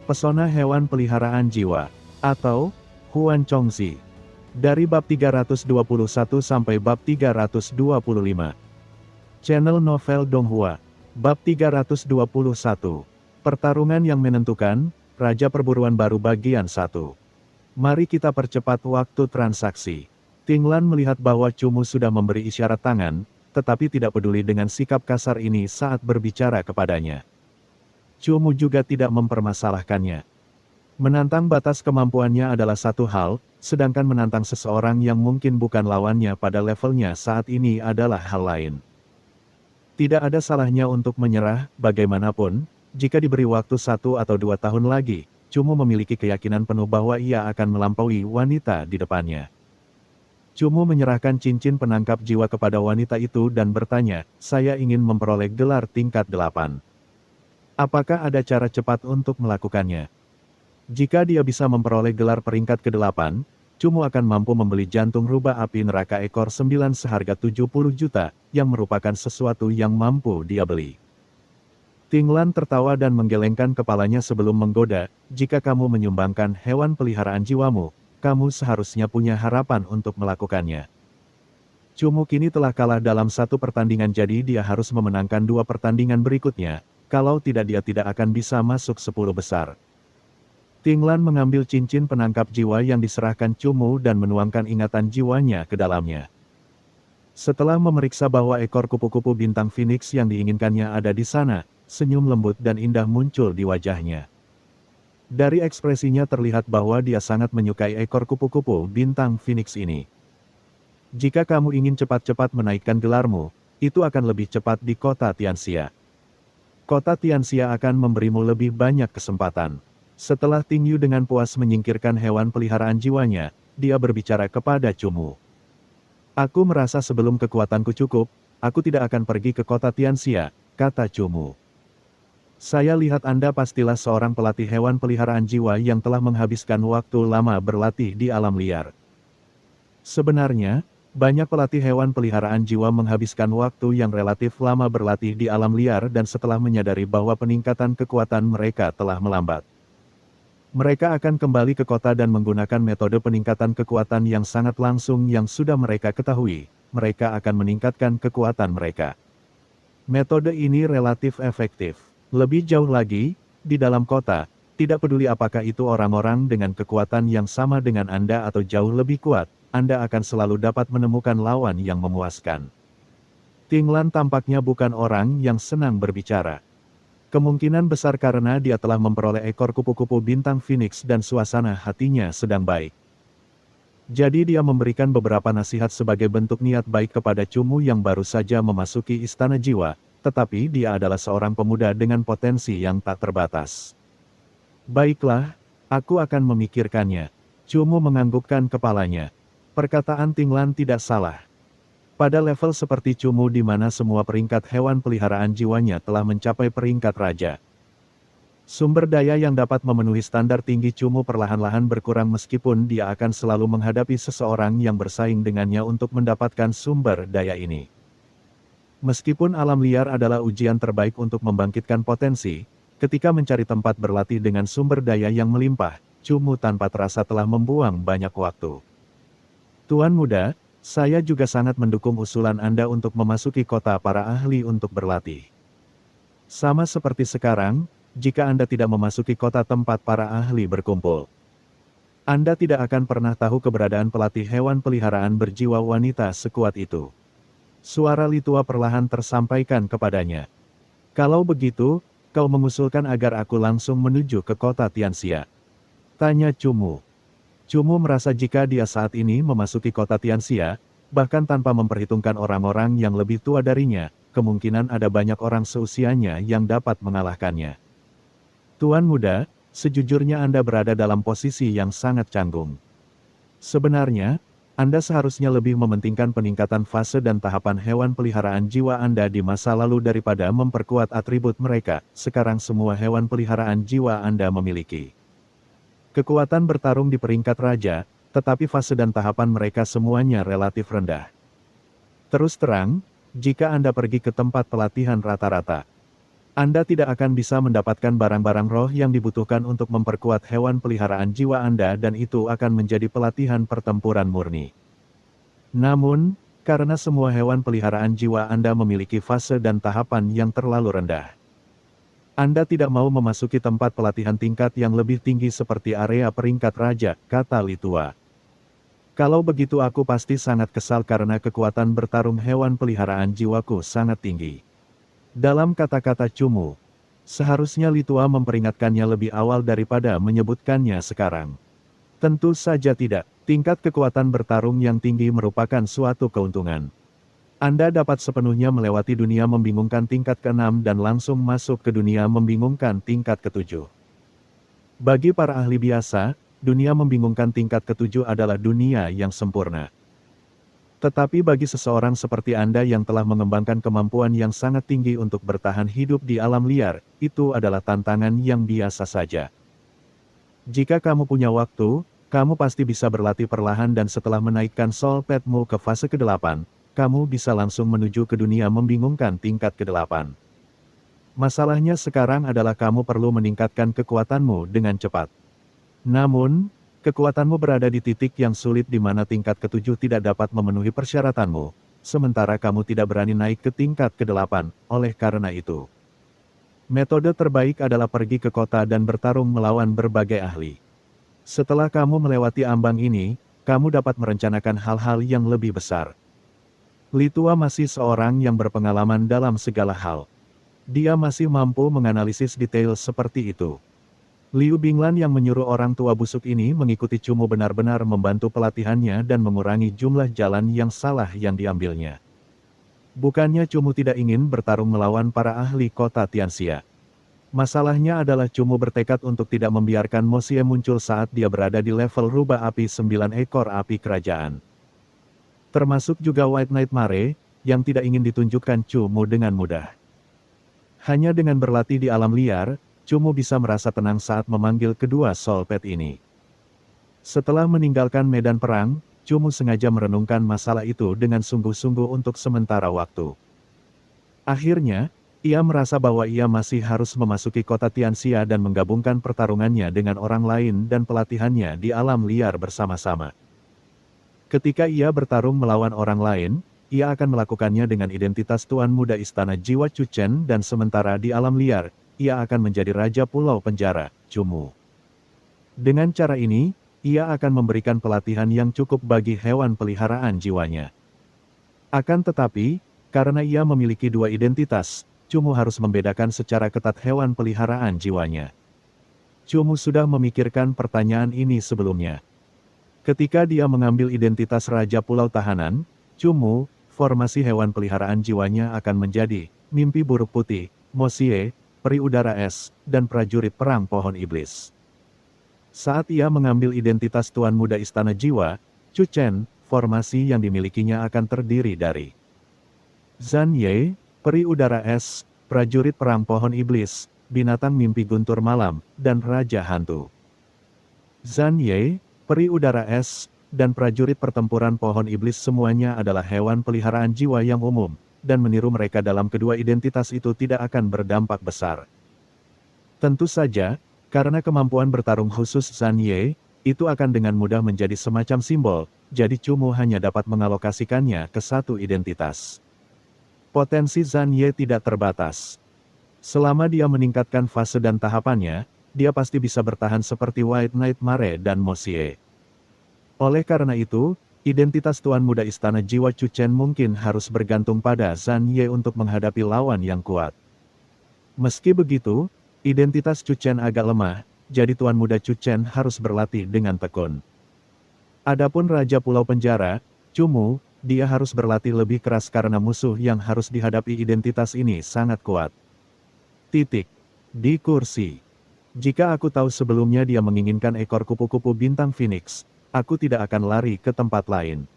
Pesona hewan peliharaan jiwa, atau Huan Chongzi. Dari bab 321 sampai bab 325. Channel Novel Donghua. Bab 321. Pertarungan yang menentukan, Raja Perburuan Baru bagian 1. Mari kita percepat waktu transaksi. Ting Lan melihat bahwa Cumu sudah memberi isyarat tangan, tetapi tidak peduli dengan sikap kasar ini saat berbicara kepadanya. Cumu juga tidak mempermasalahkannya. Menantang batas kemampuannya adalah satu hal, sedangkan menantang seseorang yang mungkin bukan lawannya pada levelnya saat ini adalah hal lain. Tidak ada salahnya untuk menyerah, bagaimanapun, jika diberi waktu 1 atau 2 tahun lagi, Cumu memiliki keyakinan penuh bahwa ia akan melampaui wanita di depannya. Cumu menyerahkan cincin penangkap jiwa kepada wanita itu dan bertanya, "Saya ingin memperoleh gelar tingkat 8. Apakah ada cara cepat untuk melakukannya?" Jika dia bisa memperoleh gelar peringkat ke-8, Cumu akan mampu membeli jantung rubah api neraka ekor 9 seharga 70 juta, yang merupakan sesuatu yang mampu dia beli. Ting Lan tertawa dan menggelengkan kepalanya sebelum menggoda, "Jika kamu menyumbangkan hewan peliharaan jiwamu, kamu seharusnya punya harapan untuk melakukannya." Cumu kini telah kalah dalam 1 pertandingan, jadi dia harus memenangkan 2 pertandingan berikutnya, kalau tidak dia tidak akan bisa masuk 10 besar. Ting Lan mengambil cincin penangkap jiwa yang diserahkan Cumu dan menuangkan ingatan jiwanya ke dalamnya. Setelah memeriksa bahwa ekor kupu-kupu bintang Phoenix yang diinginkannya ada di sana, senyum lembut dan indah muncul di wajahnya. Dari ekspresinya terlihat bahwa dia sangat menyukai ekor kupu-kupu bintang Phoenix ini. "Jika kamu ingin cepat-cepat menaikkan gelarmu, itu akan lebih cepat di kota Tianxia. Kota Tianxia akan memberimu lebih banyak kesempatan." Setelah Ting Yu dengan puas menyingkirkan hewan peliharaan jiwanya, dia berbicara kepada Cumu. "Aku merasa sebelum kekuatanku cukup, aku tidak akan pergi ke kota Tianxia," kata Cumu. "Saya lihat Anda pastilah seorang pelatih hewan peliharaan jiwa yang telah menghabiskan waktu lama berlatih di alam liar." Sebenarnya, banyak pelatih hewan peliharaan jiwa menghabiskan waktu yang relatif lama berlatih di alam liar dan setelah menyadari bahwa peningkatan kekuatan mereka telah melambat. Mereka akan kembali ke kota dan menggunakan metode peningkatan kekuatan yang sangat langsung yang sudah mereka ketahui. Mereka akan meningkatkan kekuatan mereka. Metode ini relatif efektif. Lebih jauh lagi, di dalam kota, tidak peduli apakah itu orang-orang dengan kekuatan yang sama dengan Anda atau jauh lebih kuat, Anda akan selalu dapat menemukan lawan yang memuaskan. Ting Lan tampaknya bukan orang yang senang berbicara. Kemungkinan besar karena dia telah memperoleh ekor kupu-kupu bintang Phoenix dan suasana hatinya sedang baik. Jadi dia memberikan beberapa nasihat sebagai bentuk niat baik kepada Cumu yang baru saja memasuki istana jiwa, tetapi dia adalah seorang pemuda dengan potensi yang tak terbatas. "Baiklah, aku akan memikirkannya." Cumu menganggukkan kepalanya. Perkataan Ting Lan tidak salah. Pada level seperti Cumu di mana semua peringkat hewan peliharaan jiwanya telah mencapai peringkat raja, sumber daya yang dapat memenuhi standar tinggi Cumu perlahan-lahan berkurang meskipun dia akan selalu menghadapi seseorang yang bersaing dengannya untuk mendapatkan sumber daya ini. Meskipun alam liar adalah ujian terbaik untuk membangkitkan potensi, ketika mencari tempat berlatih dengan sumber daya yang melimpah, Cumu tanpa terasa telah membuang banyak waktu. "Tuan muda, saya juga sangat mendukung usulan Anda untuk memasuki kota para ahli untuk berlatih. Sama seperti sekarang, jika Anda tidak memasuki kota tempat para ahli berkumpul, Anda tidak akan pernah tahu keberadaan pelatih hewan peliharaan berjiwa wanita sekuat itu." Suara Litua perlahan tersampaikan kepadanya. "Kalau begitu, kau mengusulkan agar aku langsung menuju ke kota Tianxia?" tanya Cumu. Cumu merasa jika dia saat ini memasuki kota Tianxia, bahkan tanpa memperhitungkan orang-orang yang lebih tua darinya, kemungkinan ada banyak orang seusianya yang dapat mengalahkannya. "Tuan muda, sejujurnya Anda berada dalam posisi yang sangat canggung. Sebenarnya, Anda seharusnya lebih mementingkan peningkatan fase dan tahapan hewan peliharaan jiwa Anda di masa lalu daripada memperkuat atribut mereka. Sekarang semua hewan peliharaan jiwa Anda memiliki kekuatan bertarung di peringkat raja, tetapi fase dan tahapan mereka semuanya relatif rendah. Terus terang, jika Anda pergi ke tempat pelatihan rata-rata, Anda tidak akan bisa mendapatkan barang-barang roh yang dibutuhkan untuk memperkuat hewan peliharaan jiwa Anda dan itu akan menjadi pelatihan pertempuran murni. Namun, karena semua hewan peliharaan jiwa Anda memiliki fase dan tahapan yang terlalu rendah, Anda tidak mau memasuki tempat pelatihan tingkat yang lebih tinggi seperti area peringkat raja, kata Litua. Kalau begitu aku pasti sangat kesal karena kekuatan bertarung hewan peliharaan jiwaku sangat tinggi. Dalam kata-kata Cumu, seharusnya Litua memperingatkannya lebih awal daripada menyebutkannya sekarang. Tentu saja tidak, tingkat kekuatan bertarung yang tinggi merupakan suatu keuntungan. Anda dapat sepenuhnya melewati dunia membingungkan tingkat ke-6 dan langsung masuk ke dunia membingungkan tingkat ke-7. Bagi para ahli biasa, dunia membingungkan tingkat ke-7 adalah dunia yang sempurna. Tetapi bagi seseorang seperti Anda yang telah mengembangkan kemampuan yang sangat tinggi untuk bertahan hidup di alam liar, itu adalah tantangan yang biasa saja. Jika kamu punya waktu, kamu pasti bisa berlatih perlahan dan setelah menaikkan soul petmu ke fase ke-8, kamu bisa langsung menuju ke dunia membingungkan tingkat ke-8. Masalahnya sekarang adalah kamu perlu meningkatkan kekuatanmu dengan cepat. Namun, kekuatanmu berada di titik yang sulit di mana tingkat ke-7 tidak dapat memenuhi persyaratanmu, sementara kamu tidak berani naik ke tingkat ke-8, oleh karena itu. Metode terbaik adalah pergi ke kota dan bertarung melawan berbagai ahli. Setelah kamu melewati ambang ini, kamu dapat merencanakan hal-hal yang lebih besar. Litua masih seorang yang berpengalaman dalam segala hal. Dia masih mampu menganalisis detail seperti itu. Liu Binglan yang menyuruh orang tua busuk ini mengikuti Cumu benar-benar membantu pelatihannya dan mengurangi jumlah jalan yang salah yang diambilnya. Bukannya Cumu tidak ingin bertarung melawan para ahli kota Tianxia. Masalahnya adalah Cumu bertekad untuk tidak membiarkan Mo Xie muncul saat dia berada di level rubah api 9 ekor api kerajaan. Termasuk juga White Knight Mare, yang tidak ingin ditunjukkan Cumu dengan mudah. Hanya dengan berlatih di alam liar, Cumu bisa merasa tenang saat memanggil kedua soul pet ini. Setelah meninggalkan medan perang, Cumu sengaja merenungkan masalah itu dengan sungguh-sungguh untuk sementara waktu. Akhirnya, ia merasa bahwa ia masih harus memasuki kota Tianxia dan menggabungkan pertarungannya dengan orang lain dan pelatihannya di alam liar bersama-sama. Ketika ia bertarung melawan orang lain, ia akan melakukannya dengan identitas Tuan Muda Istana Jiwa Chu Chen dan sementara di alam liar, ia akan menjadi Raja Pulau Penjara, Cumu. Dengan cara ini, ia akan memberikan pelatihan yang cukup bagi hewan peliharaan jiwanya. Akan tetapi, karena ia memiliki dua identitas, Cumu harus membedakan secara ketat hewan peliharaan jiwanya. Cumu sudah memikirkan pertanyaan ini sebelumnya. Ketika dia mengambil identitas Raja Pulau Tahanan, Cumu, formasi hewan peliharaan jiwanya akan menjadi Mimpi Buruk Putih, Mo Xie, Peri Udara Es, dan Prajurit Perang Pohon Iblis. Saat ia mengambil identitas Tuan Muda Istana Jiwa, Chu Chen, formasi yang dimilikinya akan terdiri dari Zhan Ye, Peri Udara Es, Prajurit Perang Pohon Iblis, Binatang Mimpi Guntur Malam, dan Raja Hantu. Zhan Ye, Peri Udara Es, dan Prajurit Pertempuran Pohon Iblis semuanya adalah hewan peliharaan jiwa yang umum, dan meniru mereka dalam kedua identitas itu tidak akan berdampak besar. Tentu saja, karena kemampuan bertarung khusus Zhan Ye, itu akan dengan mudah menjadi semacam simbol, jadi Cumu hanya dapat mengalokasikannya ke satu identitas. Potensi Zhan Ye tidak terbatas. Selama dia meningkatkan fase dan tahapannya, dia pasti bisa bertahan seperti White Knight Mare dan Mo Xie. Oleh karena itu, identitas Tuan Muda Istana Jiwa Chu Chen mungkin harus bergantung pada Zhan Ye untuk menghadapi lawan yang kuat. Meski begitu, identitas Chu Chen agak lemah, jadi Tuan Muda Chu Chen harus berlatih dengan tekun. Adapun Raja Pulau Penjara, Cumu, dia harus berlatih lebih keras karena musuh yang harus dihadapi identitas ini sangat kuat. Di kursi. Jika aku tahu sebelumnya dia menginginkan ekor kupu-kupu bintang Phoenix, aku tidak akan lari ke tempat lain.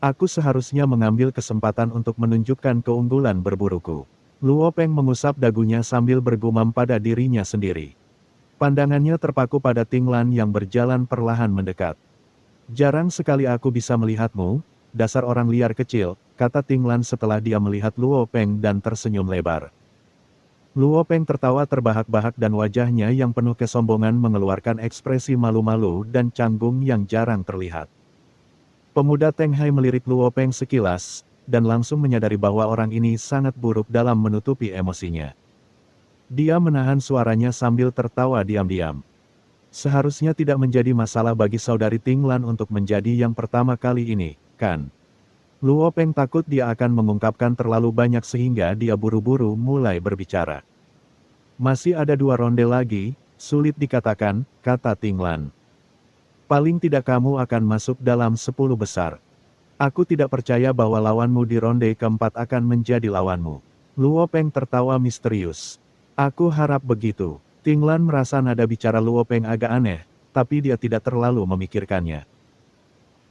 Aku seharusnya mengambil kesempatan untuk menunjukkan keunggulan berburuku. Luo Peng mengusap dagunya sambil bergumam pada dirinya sendiri. Pandangannya terpaku pada Ting Lan yang berjalan perlahan mendekat. Jarang sekali aku bisa melihatmu, dasar orang liar kecil, kata Ting Lan setelah dia melihat Luo Peng dan tersenyum lebar. Luo Peng tertawa terbahak-bahak dan wajahnya yang penuh kesombongan mengeluarkan ekspresi malu-malu dan canggung yang jarang terlihat. Pemuda Teng Hai melirik Luo Peng sekilas, dan langsung menyadari bahwa orang ini sangat buruk dalam menutupi emosinya. Dia menahan suaranya sambil tertawa diam-diam. Seharusnya tidak menjadi masalah bagi saudari Ting Lan untuk menjadi yang pertama kali ini, kan? Luo Peng takut dia akan mengungkapkan terlalu banyak sehingga dia buru-buru mulai berbicara. Masih ada 2 ronde lagi, sulit dikatakan, kata Ting Lan. Paling tidak kamu akan masuk dalam 10 besar. Aku tidak percaya bahwa lawanmu di ronde keempat akan menjadi lawanmu. Luo Peng tertawa misterius. Aku harap begitu. Ting Lan merasa nada bicara Luo Peng agak aneh, tapi dia tidak terlalu memikirkannya.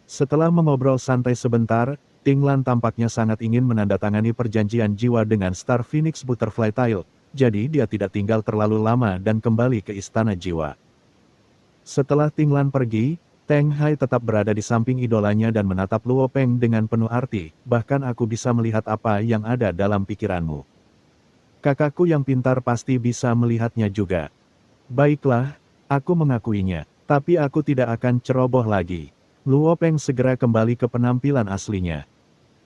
Setelah mengobrol santai sebentar, Ting Lan tampaknya sangat ingin menandatangani perjanjian jiwa dengan Star Phoenix Butterfly Tail, jadi dia tidak tinggal terlalu lama dan kembali ke istana jiwa. Setelah Ting Lan pergi, Teng Hai tetap berada di samping idolanya dan menatap Luo Peng dengan penuh arti, bahkan aku bisa melihat apa yang ada dalam pikiranmu. Kakakku yang pintar pasti bisa melihatnya juga. Baiklah, aku mengakuinya, tapi aku tidak akan ceroboh lagi. Luo Peng segera kembali ke penampilan aslinya.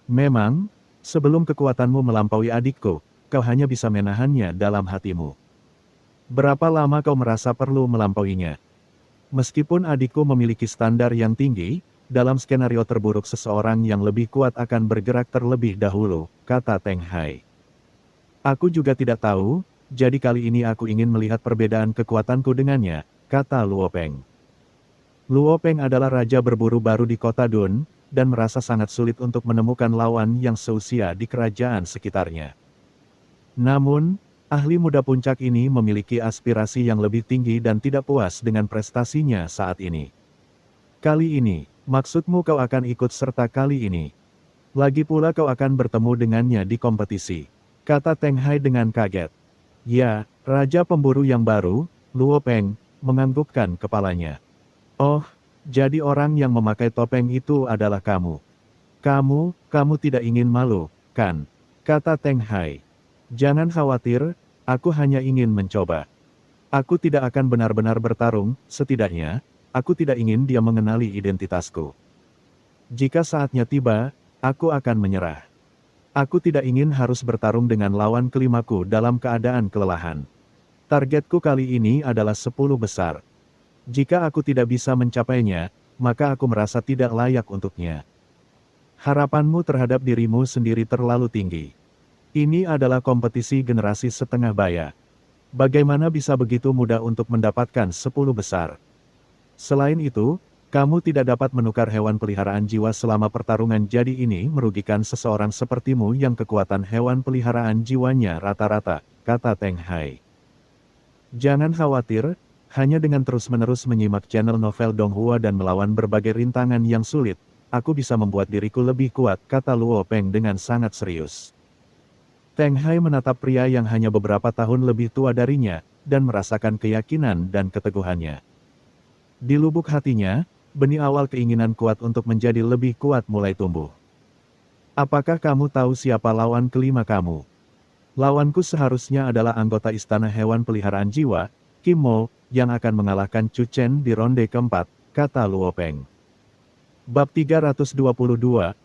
Memang, sebelum kekuatanmu melampaui adikku, kau hanya bisa menahannya dalam hatimu. Berapa lama kau merasa perlu melampauinya? Meskipun adikku memiliki standar yang tinggi, dalam skenario terburuk seseorang yang lebih kuat akan bergerak terlebih dahulu, kata Teng Hai. Aku juga tidak tahu, jadi kali ini aku ingin melihat perbedaan kekuatanku dengannya, kata Luo Peng. Luo Peng adalah raja berburu baru di kota Dun, dan merasa sangat sulit untuk menemukan lawan yang seusia di kerajaan sekitarnya. Namun, ahli muda puncak ini memiliki aspirasi yang lebih tinggi dan tidak puas dengan prestasinya saat ini. Kali ini, maksudmu kau akan ikut serta kali ini. Lagi pula kau akan bertemu dengannya di kompetisi, kata Teng Hai dengan kaget. Ya, raja pemburu yang baru, Luo Peng, menganggukkan kepalanya. Oh, jadi orang yang memakai topeng itu adalah kamu. Kamu tidak ingin malu, kan? Kata Teng Hai. Jangan khawatir, aku hanya ingin mencoba. Aku tidak akan benar-benar bertarung, setidaknya, aku tidak ingin dia mengenali identitasku. Jika saatnya tiba, aku akan menyerah. Aku tidak ingin harus bertarung dengan lawan kelimaku dalam keadaan kelelahan. Targetku kali ini adalah 10 besar. Jika aku tidak bisa mencapainya, maka aku merasa tidak layak untuknya. Harapanmu terhadap dirimu sendiri terlalu tinggi. Ini adalah kompetisi generasi setengah baya. Bagaimana bisa begitu mudah untuk mendapatkan 10 besar? Selain itu, kamu tidak dapat menukar hewan peliharaan jiwa selama pertarungan, jadi ini merugikan seseorang sepertimu yang kekuatan hewan peliharaan jiwanya rata-rata, kata Teng Hai. Jangan khawatir, hanya dengan terus-menerus menyimak channel novel Donghua dan melawan berbagai rintangan yang sulit, aku bisa membuat diriku lebih kuat, kata Luo Peng dengan sangat serius. Teng Hai menatap pria yang hanya beberapa tahun lebih tua darinya, dan merasakan keyakinan dan keteguhannya. Di lubuk hatinya, benih awal keinginan kuat untuk menjadi lebih kuat mulai tumbuh. Apakah kamu tahu siapa lawan kelima kamu? Lawanku seharusnya adalah anggota Istana Hewan Peliharaan Jiwa, Kim Mo, yang akan mengalahkan Chu Chen di ronde keempat, kata Luo Peng. Bab 322,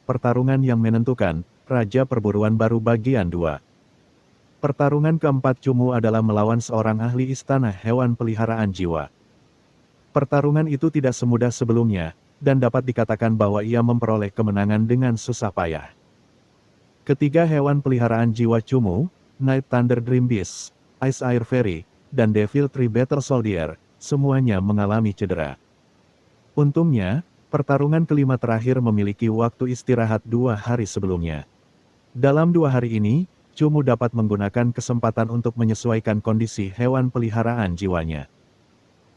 Pertarungan yang Menentukan, Raja Perburuan Baru Bagian 2. Pertarungan keempat Cumu adalah melawan seorang ahli Istana Hewan Peliharaan Jiwa. Pertarungan itu tidak semudah sebelumnya, dan dapat dikatakan bahwa ia memperoleh kemenangan dengan susah payah. Ketiga hewan peliharaan jiwa Cumu, Night Thunder Dream Beast, Ice Air Fairy, dan Devil Tree Battle Soldier, semuanya mengalami cedera. Untungnya, pertarungan kelima terakhir memiliki waktu istirahat 2 hari sebelumnya. Dalam 2 hari ini, Cumu dapat menggunakan kesempatan untuk menyesuaikan kondisi hewan peliharaan jiwanya.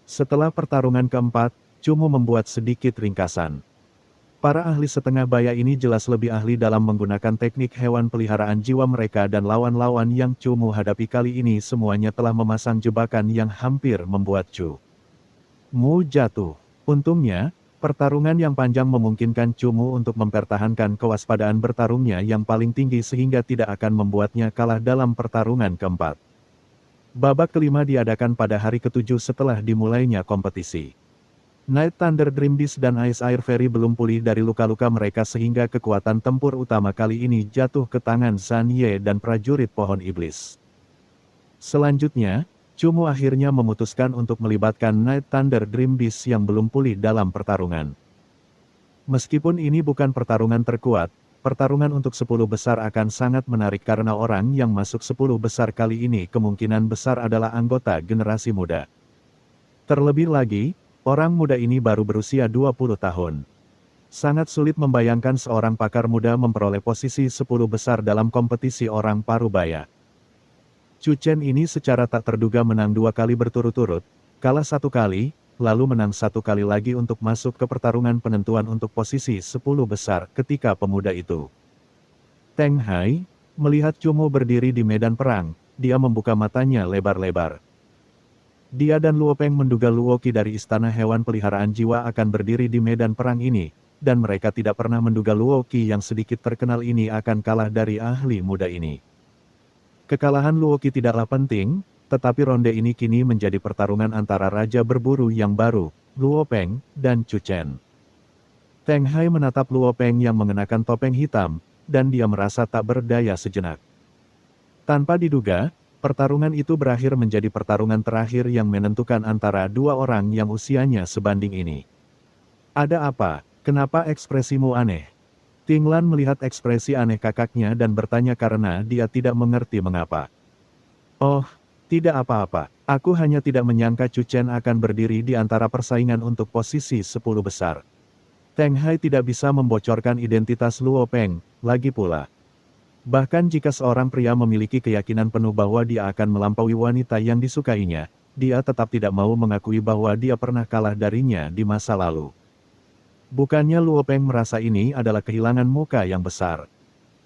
Setelah pertarungan keempat, Cumu membuat sedikit ringkasan. Para ahli setengah baya ini jelas lebih ahli dalam menggunakan teknik hewan peliharaan jiwa mereka, dan lawan-lawan yang Cumu hadapi kali ini semuanya telah memasang jebakan yang hampir membuat Cumu jatuh. Untungnya, pertarungan yang panjang memungkinkan Cumu untuk mempertahankan kewaspadaan bertarungnya yang paling tinggi sehingga tidak akan membuatnya kalah dalam pertarungan keempat. Babak kelima diadakan pada hari ketujuh setelah dimulainya kompetisi. Night Thunder Dream Beast dan Ice Air Fairy belum pulih dari luka-luka mereka sehingga kekuatan tempur utama kali ini jatuh ke tangan Zhan Ye dan prajurit pohon iblis. Selanjutnya, Chumu akhirnya memutuskan untuk melibatkan Night Thunder Dream Beast yang belum pulih dalam pertarungan. Meskipun ini bukan pertarungan terkuat, pertarungan untuk 10 besar akan sangat menarik karena orang yang masuk 10 besar kali ini kemungkinan besar adalah anggota generasi muda. Terlebih lagi, orang muda ini baru berusia 20 tahun. Sangat sulit membayangkan seorang pakar muda memperoleh posisi 10 besar dalam kompetisi orang parubaya. Chu Chen ini secara tak terduga menang 2 kali berturut-turut, kalah 1 kali, lalu menang 1 kali lagi untuk masuk ke pertarungan penentuan untuk posisi 10 besar ketika pemuda itu. Teng Hai, melihat Chumu berdiri di medan perang, dia membuka matanya lebar-lebar. Dia dan Luo Peng menduga Luo Qi dari istana hewan peliharaan jiwa akan berdiri di medan perang ini, dan mereka tidak pernah menduga Luo Qi yang sedikit terkenal ini akan kalah dari ahli muda ini. Kekalahan Luo Qi tidaklah penting, tetapi ronde ini kini menjadi pertarungan antara Raja Berburu yang baru, Luo Peng, dan Chu Chen. Teng Hai menatap Luo Peng yang mengenakan topeng hitam, dan dia merasa tak berdaya sejenak. Tanpa diduga, pertarungan itu berakhir menjadi pertarungan terakhir yang menentukan antara 2 orang yang usianya sebanding ini. Ada apa? Kenapa ekspresimu aneh? Ting Lan melihat ekspresi aneh kakaknya dan bertanya karena dia tidak mengerti mengapa. Oh, tidak apa-apa. Aku hanya tidak menyangka Chu Chen akan berdiri di antara persaingan untuk posisi 10 besar. Teng Hai tidak bisa membocorkan identitas Luo Peng, lagi pula. Bahkan jika seorang pria memiliki keyakinan penuh bahwa dia akan melampaui wanita yang disukainya, dia tetap tidak mau mengakui bahwa dia pernah kalah darinya di masa lalu. Bukannya Luo Peng merasa ini adalah kehilangan muka yang besar.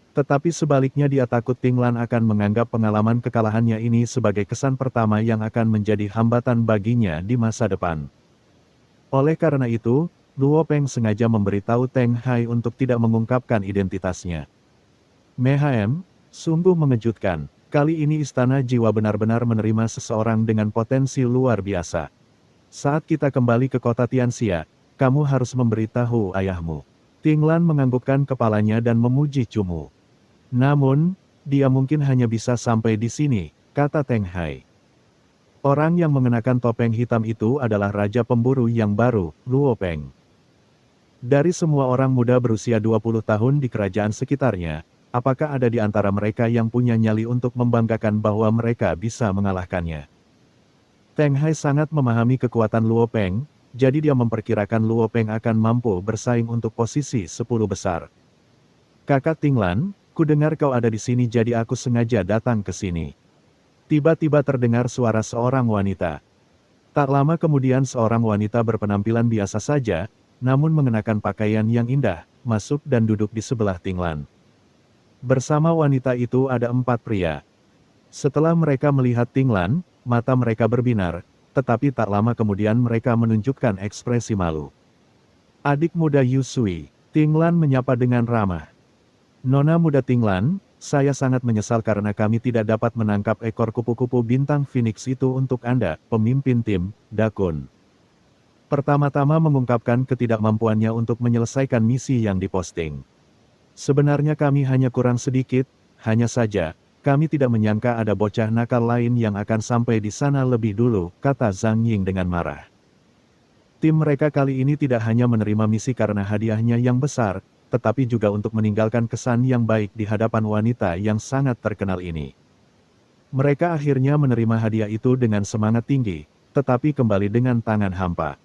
Tetapi sebaliknya dia takut Ting Lan akan menganggap pengalaman kekalahannya ini sebagai kesan pertama yang akan menjadi hambatan baginya di masa depan. Oleh karena itu, Luo Peng sengaja memberitahu Teng Hai untuk tidak mengungkapkan identitasnya. Mehem, sungguh mengejutkan, kali ini Istana Jiwa benar-benar menerima seseorang dengan potensi luar biasa. Saat kita kembali ke kota Tianxia, kamu harus memberitahu ayahmu. Ting Lan menganggukkan kepalanya dan memuji Chumu. Namun, dia mungkin hanya bisa sampai di sini, kata Teng Hai. Orang yang mengenakan topeng hitam itu adalah Raja Pemburu yang baru, Luo Peng. Dari semua orang muda berusia 20 tahun di kerajaan sekitarnya, apakah ada di antara mereka yang punya nyali untuk membanggakan bahwa mereka bisa mengalahkannya? Teng Hai sangat memahami kekuatan Luo Peng, jadi dia memperkirakan Luo Peng akan mampu bersaing untuk posisi 10 besar. Kakak Ting Lan, ku dengar kau ada di sini jadi aku sengaja datang ke sini. Tiba-tiba terdengar suara seorang wanita. Tak lama kemudian seorang wanita berpenampilan biasa saja, namun mengenakan pakaian yang indah, masuk dan duduk di sebelah Ting Lan. Bersama wanita itu ada 4 pria. Setelah mereka melihat Ting Lan, mata mereka berbinar, tetapi tak lama kemudian mereka menunjukkan ekspresi malu. Adik muda Yu Sui, Ting Lan menyapa dengan ramah. Nona muda Ting Lan, saya sangat menyesal karena kami tidak dapat menangkap ekor kupu-kupu bintang Phoenix itu untuk Anda, pemimpin tim, Dakun. Pertama-tama mengungkapkan ketidakmampuannya untuk menyelesaikan misi yang diposting. Sebenarnya kami hanya kurang sedikit, hanya saja, kami tidak menyangka ada bocah nakal lain yang akan sampai di sana lebih dulu, kata Zhang Ying dengan marah. Tim mereka kali ini tidak hanya menerima misi karena hadiahnya yang besar, tetapi juga untuk meninggalkan kesan yang baik di hadapan wanita yang sangat terkenal ini. Mereka akhirnya menerima hadiah itu dengan semangat tinggi, tetapi kembali dengan tangan hampa.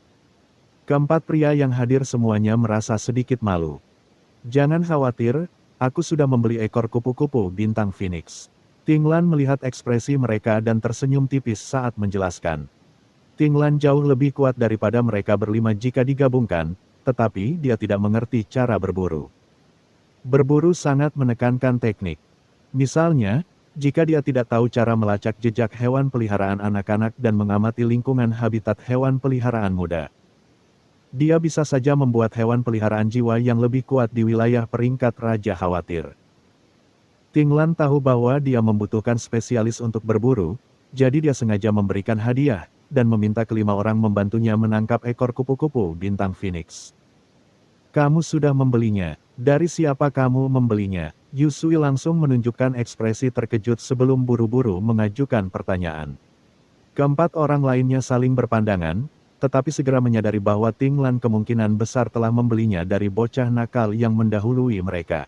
Keempat pria yang hadir semuanya merasa sedikit malu. Jangan khawatir, aku sudah membeli ekor kupu-kupu bintang Phoenix. Ting Lan melihat ekspresi mereka dan tersenyum tipis saat menjelaskan. Ting Lan jauh lebih kuat daripada mereka berlima jika digabungkan, tetapi dia tidak mengerti cara berburu. Berburu sangat menekankan teknik. Misalnya, jika dia tidak tahu cara melacak jejak hewan peliharaan anak-anak dan mengamati lingkungan habitat hewan peliharaan muda, dia bisa saja membuat hewan peliharaan jiwa yang lebih kuat di wilayah peringkat Raja khawatir. Ting Lan tahu bahwa dia membutuhkan spesialis untuk berburu, jadi dia sengaja memberikan hadiah, dan meminta kelima orang membantunya menangkap ekor kupu-kupu bintang Phoenix. Kamu sudah membelinya. Dari siapa kamu membelinya? Yusui langsung menunjukkan ekspresi terkejut sebelum buru-buru mengajukan pertanyaan. Keempat orang lainnya saling berpandangan, tetapi segera menyadari bahwa Ting Lan kemungkinan besar telah membelinya dari bocah nakal yang mendahului mereka.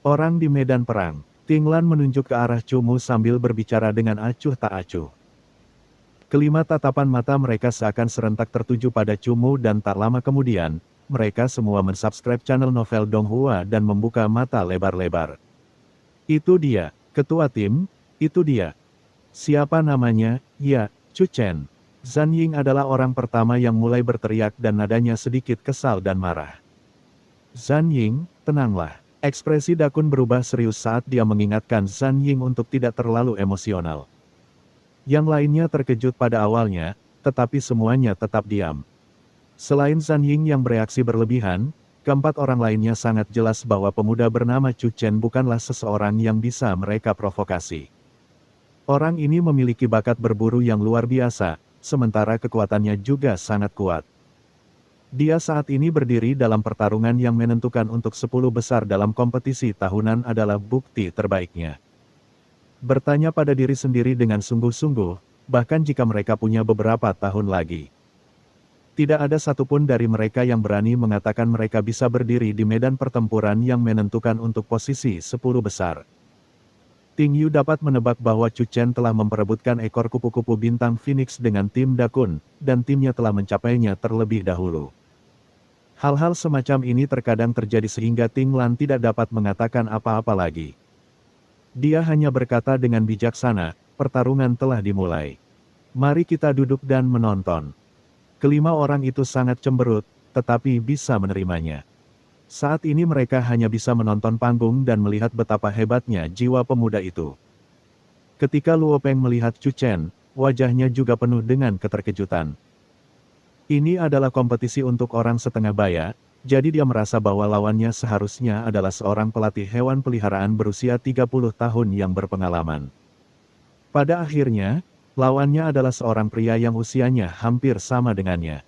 Orang di medan perang. Ting Lan menunjuk ke arah Cumu sambil berbicara dengan acuh tak acuh. Kelima tatapan mata mereka seakan serentak tertuju pada Cumu dan tak lama kemudian, mereka semua mensubscribe channel Novel Donghua dan membuka mata lebar-lebar. Itu dia, ketua tim, itu dia. Siapa namanya? Ya, Chu Chen. Zhan Ying adalah orang pertama yang mulai berteriak dan nadanya sedikit kesal dan marah. Zhan Ying, tenanglah. Ekspresi Dakun berubah serius saat dia mengingatkan Zhan Ying untuk tidak terlalu emosional. Yang lainnya terkejut pada awalnya, tetapi semuanya tetap diam. Selain Zhan Ying yang bereaksi berlebihan, keempat orang lainnya sangat jelas bahwa pemuda bernama Chu Chen bukanlah seseorang yang bisa mereka provokasi. Orang ini memiliki bakat berburu yang luar biasa, sementara kekuatannya juga sangat kuat. Dia saat ini berdiri dalam pertarungan yang menentukan untuk 10 besar dalam kompetisi tahunan adalah bukti terbaiknya. Bertanya pada diri sendiri dengan sungguh-sungguh, bahkan jika mereka punya beberapa tahun lagi. Tidak ada satupun dari mereka yang berani mengatakan mereka bisa berdiri di medan pertempuran yang menentukan untuk posisi 10 besar. Ting Yu dapat menebak bahwa Chu Chen telah memperebutkan ekor kupu-kupu bintang Phoenix dengan tim Dakun, dan timnya telah mencapainya terlebih dahulu. Hal-hal semacam ini terkadang terjadi sehingga Ting Lan tidak dapat mengatakan apa-apa lagi. Dia hanya berkata dengan bijaksana, pertarungan telah dimulai. Mari kita duduk dan menonton. Kelima orang itu sangat cemberut, tetapi bisa menerimanya. Saat ini mereka hanya bisa menonton panggung dan melihat betapa hebatnya jiwa pemuda itu. Ketika Luo Peng melihat Chu Chen, wajahnya juga penuh dengan keterkejutan. Ini adalah kompetisi untuk orang setengah baya, jadi dia merasa bahwa lawannya seharusnya adalah seorang pelatih hewan peliharaan berusia 30 tahun yang berpengalaman. Pada akhirnya, lawannya adalah seorang pria yang usianya hampir sama dengannya.